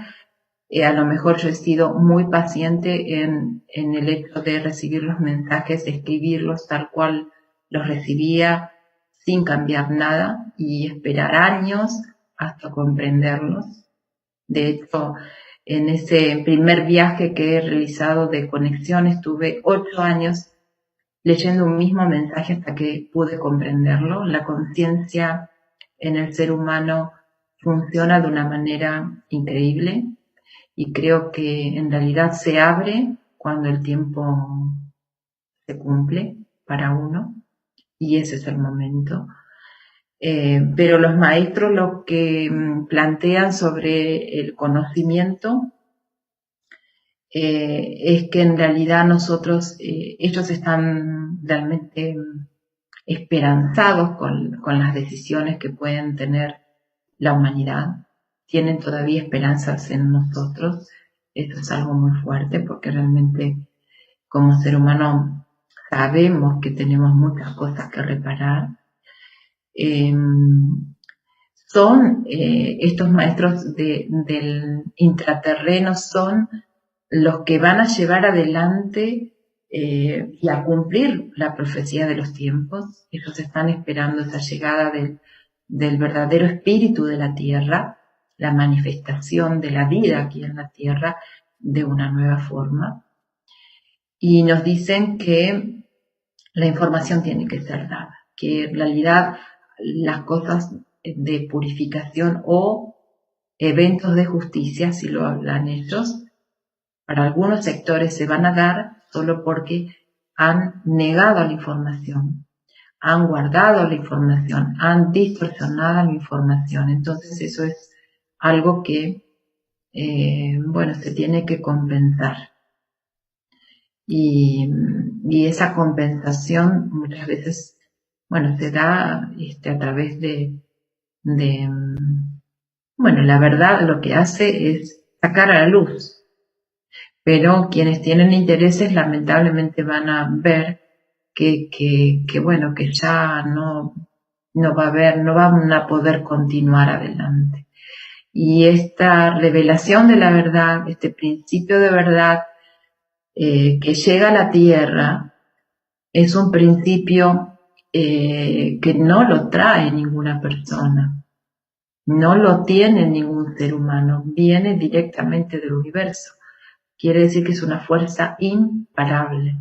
A lo mejor yo he sido muy paciente en el hecho de recibir los mensajes, de escribirlos tal cual los recibía, sin cambiar nada y esperar años hasta comprenderlos. De hecho, en ese primer viaje que he realizado de conexión estuve 8 años leyendo un mismo mensaje hasta que pude comprenderlo. La conciencia en el ser humano funciona de una manera increíble y creo que en realidad se abre cuando el tiempo se cumple para uno y ese es el momento. Pero los maestros lo que plantean sobre el conocimiento es que en realidad ellos están realmente esperanzados con las decisiones que pueden tener la humanidad, tienen todavía esperanzas en nosotros. Esto es algo muy fuerte porque realmente como ser humano sabemos que tenemos muchas cosas que reparar. Estos maestros del intraterreno son los que van a llevar adelante y a cumplir la profecía de los tiempos. Ellos están esperando esa llegada del verdadero espíritu de la tierra, la manifestación de la vida aquí en la tierra de una nueva forma. Y nos dicen que la información tiene que ser dada, que en realidad las cosas de purificación o eventos de justicia, si lo hablan ellos, para algunos sectores se van a dar solo porque han negado la información, han guardado la información, han distorsionado la información. Entonces eso es algo que, se tiene que compensar. Y esa compensación muchas veces, se da a través la verdad lo que hace es sacar a la luz. Pero quienes tienen intereses lamentablemente van a ver que ya no va a haber, no van a poder continuar adelante. Y esta revelación de la verdad, este principio de verdad que llega a la tierra, es un principio que no lo trae ninguna persona, no lo tiene ningún ser humano, viene directamente del universo. Quiere decir que es una fuerza imparable.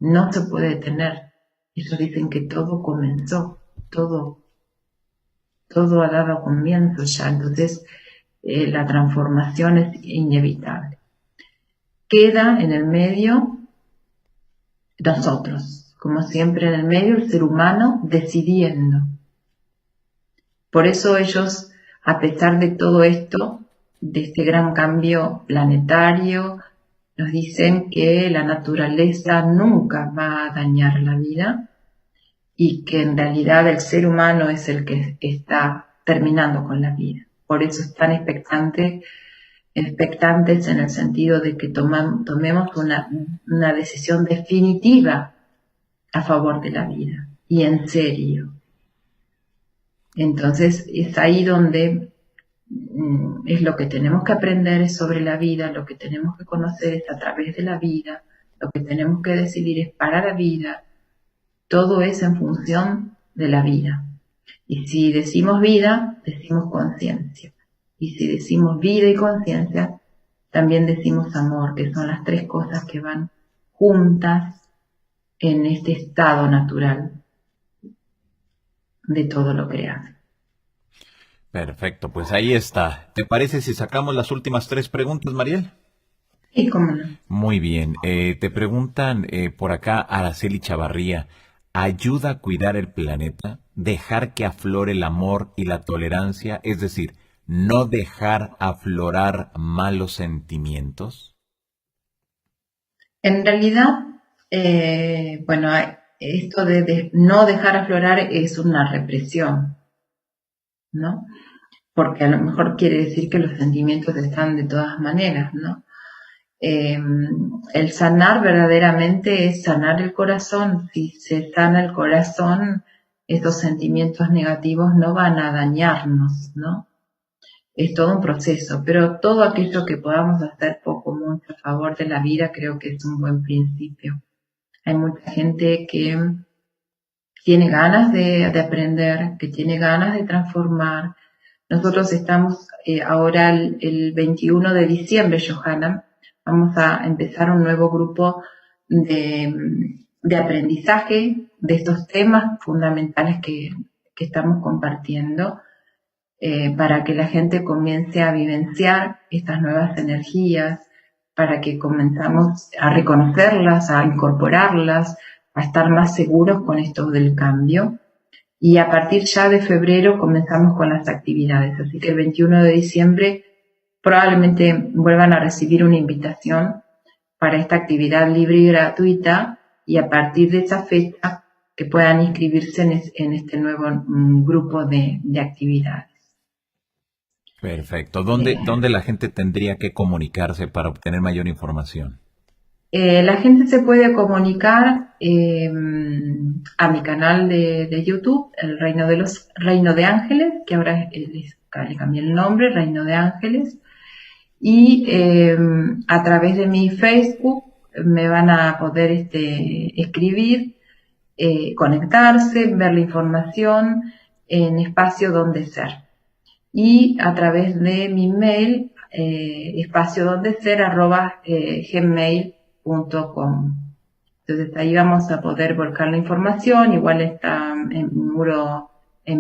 No se puede detener. Ellos dicen que todo comenzó, todo ha dado comienzo ya. Entonces, la transformación es inevitable. Queda en el medio nosotros, como siempre en el medio el ser humano decidiendo Por eso ellos, a pesar de todo esto, de este gran cambio planetario, nos dicen que la naturaleza nunca va a dañar la vida y que en realidad el ser humano es el que está terminando con la vida. Por eso están expectantes en el sentido de que tomemos una decisión definitiva a favor de la vida y en serio. Entonces es ahí donde es lo que tenemos que aprender sobre la vida, lo que tenemos que conocer es a través de la vida, lo que tenemos que decidir es para la vida, todo es en función de la vida. Y si decimos vida, decimos conciencia. Y si decimos vida y conciencia, también decimos amor, que son las tres cosas que van juntas en este estado natural de todo lo creado. Perfecto, pues ahí está. ¿Te parece si sacamos las últimas 3 preguntas, Mariel? Sí, cómo no. Muy bien. Te preguntan por acá Araceli Chavarría, ¿ayuda a cuidar el planeta? ¿Dejar que aflore el amor y la tolerancia? Es decir, ¿no dejar aflorar malos sentimientos? En realidad, bueno, esto de no dejar aflorar es una represión, ¿no? Porque a lo mejor quiere decir que los sentimientos están de todas maneras, ¿no? El sanar verdaderamente es sanar el corazón. Si se sana el corazón, estos sentimientos negativos no van a dañarnos, ¿no? Es todo un proceso, pero todo aquello que podamos hacer poco o mucho a favor de la vida creo que es un buen principio. Hay mucha gente que tiene ganas de aprender, que tiene ganas de transformar. Nosotros estamos ahora el 21 de diciembre, Johanna, vamos a empezar un nuevo grupo de aprendizaje de estos temas fundamentales que estamos compartiendo para que la gente comience a vivenciar estas nuevas energías, para que comenzamos a reconocerlas, a incorporarlas, a estar más seguros con esto del cambio. Y a partir ya de febrero comenzamos con las actividades. Así que el 21 de diciembre probablemente vuelvan a recibir una invitación para esta actividad libre y gratuita y a partir de esa fecha que puedan inscribirse en este nuevo grupo de actividades. Perfecto. ¿Dónde la gente tendría que comunicarse para obtener mayor información? La gente se puede comunicar a mi canal de YouTube, el Reino de Ángeles, que ahora le cambié el nombre, Reino de Ángeles, y a través de mi Facebook me van a poder escribir, conectarse, ver la información en Espacio Donde Ser. Y a través de mi mail, espaciodondeser@gmail.com. Entonces ahí vamos a poder volcar la información. Igual está en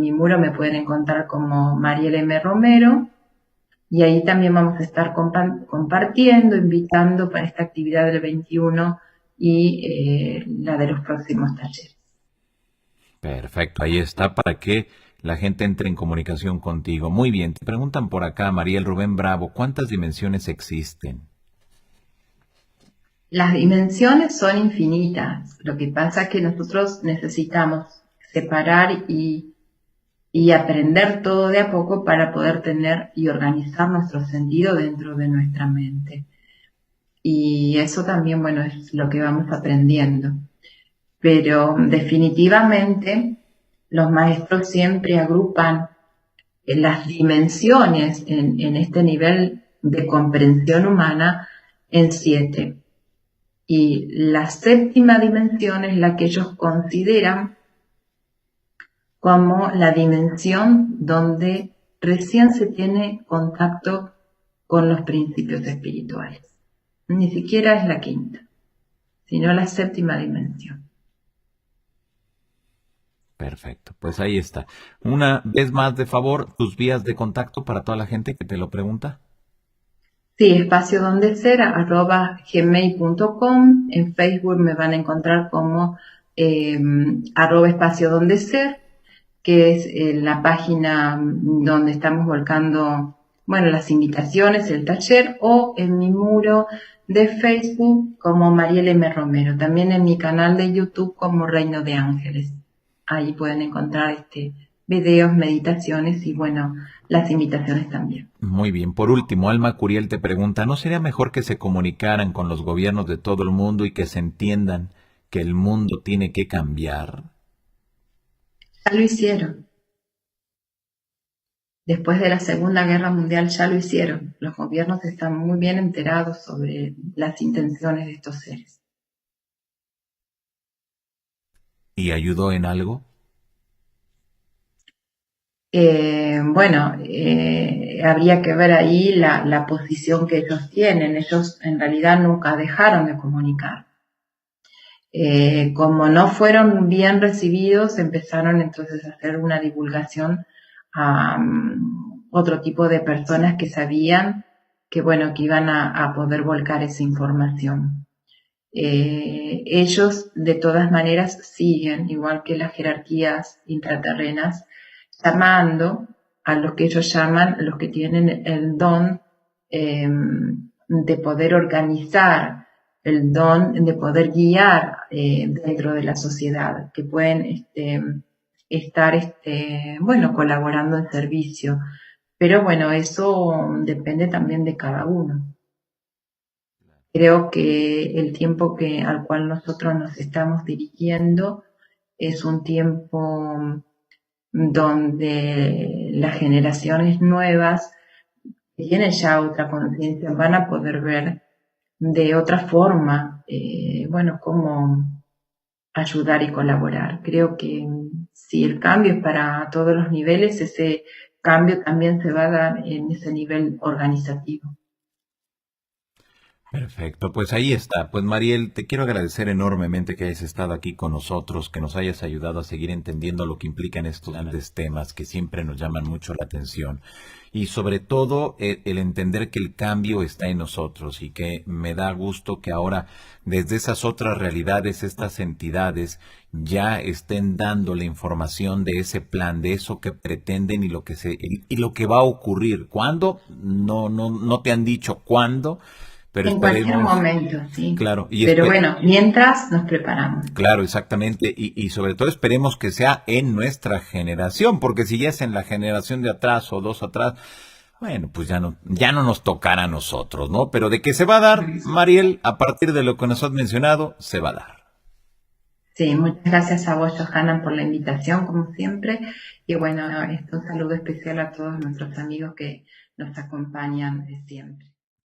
mi muro me pueden encontrar como Mariel M. Romero. Y ahí también vamos a estar compartiendo, invitando para esta actividad del 21 y la de los próximos talleres. Perfecto, ahí está para que la gente entre en comunicación contigo. Muy bien, te preguntan por acá, Mariel Rubén Bravo, ¿cuántas dimensiones existen? Las dimensiones son infinitas. Lo que pasa es que nosotros necesitamos separar y aprender todo de a poco para poder tener y organizar nuestro sentido dentro de nuestra mente. Y eso también, bueno, es lo que vamos aprendiendo. Pero definitivamente los maestros siempre agrupan las dimensiones en este nivel de comprensión humana en 7. Y la 7ª dimensión es la que ellos consideran como la dimensión donde recién se tiene contacto con los principios espirituales. Ni siquiera es la 5ª, sino la 7ª dimensión. Perfecto, pues ahí está. Una vez más, de favor, tus vías de contacto para toda la gente que te lo pregunta. Sí, espaciodondeser @gmail.com. En Facebook me van a encontrar como @espaciodondeser, que es la página donde estamos volcando, bueno, las invitaciones, el taller, o en mi muro de Facebook como Mariel M. Romero, también en mi canal de YouTube como Reino de Ángeles. Ahí pueden encontrar videos, meditaciones y bueno, las invitaciones también. Muy bien. Por último, Alma Curiel te pregunta, ¿no sería mejor que se comunicaran con los gobiernos de todo el mundo y que se entiendan que el mundo tiene que cambiar? Ya lo hicieron. Después de la Segunda Guerra Mundial ya lo hicieron. Los gobiernos están muy bien enterados sobre las intenciones de estos seres. ¿Y ayudó en algo? Bueno, habría que ver ahí la posición que ellos tienen. Ellos en realidad nunca dejaron de comunicar. Como no fueron bien recibidos, empezaron entonces a hacer una divulgación a otro tipo de personas que sabían que, bueno, que iban a poder volcar esa información. Ellos de todas maneras siguen, igual que las jerarquías intraterrenas, llamando a los que ellos llaman, los que tienen el don de poder organizar, el don de poder guiar dentro de la sociedad, que pueden estar, bueno, colaborando en servicio. Pero bueno, eso depende también de cada uno. Creo que el tiempo al cual nosotros nos estamos dirigiendo es un tiempo donde las generaciones nuevas que tienen ya otra conciencia van a poder ver de otra forma, bueno, cómo ayudar y colaborar. Creo que si el cambio es para todos los niveles, ese cambio también se va a dar en ese nivel organizativo. Perfecto, pues ahí está. Pues Mariel, te quiero agradecer enormemente que hayas estado aquí con nosotros, que nos hayas ayudado a seguir entendiendo lo que implican estos grandes temas que siempre nos llaman mucho la atención. Y sobre todo el entender que el cambio está en nosotros y que me da gusto que ahora desde esas otras realidades, estas entidades ya estén dando la información de ese plan, de eso que pretenden y y lo que va a ocurrir. ¿Cuándo? No te han dicho cuándo, pero En cualquier esperemos, momento, sí. claro, Pero bueno, mientras nos preparamos. claro, exactamente, y sobre todo esperemos que sea en nuestra generación, porque si ya es en la generación de atrás o dos atrás, bueno, pues ya no nos tocará a nosotros, ¿no? Pero de que se va a dar, Mariel, a partir de lo que nos has mencionado, se va a dar. Sí, muchas gracias a vos, Johanna, por la invitación, como siempre. Y bueno, un saludo especial a todos nuestros amigos que nos acompañan siempre.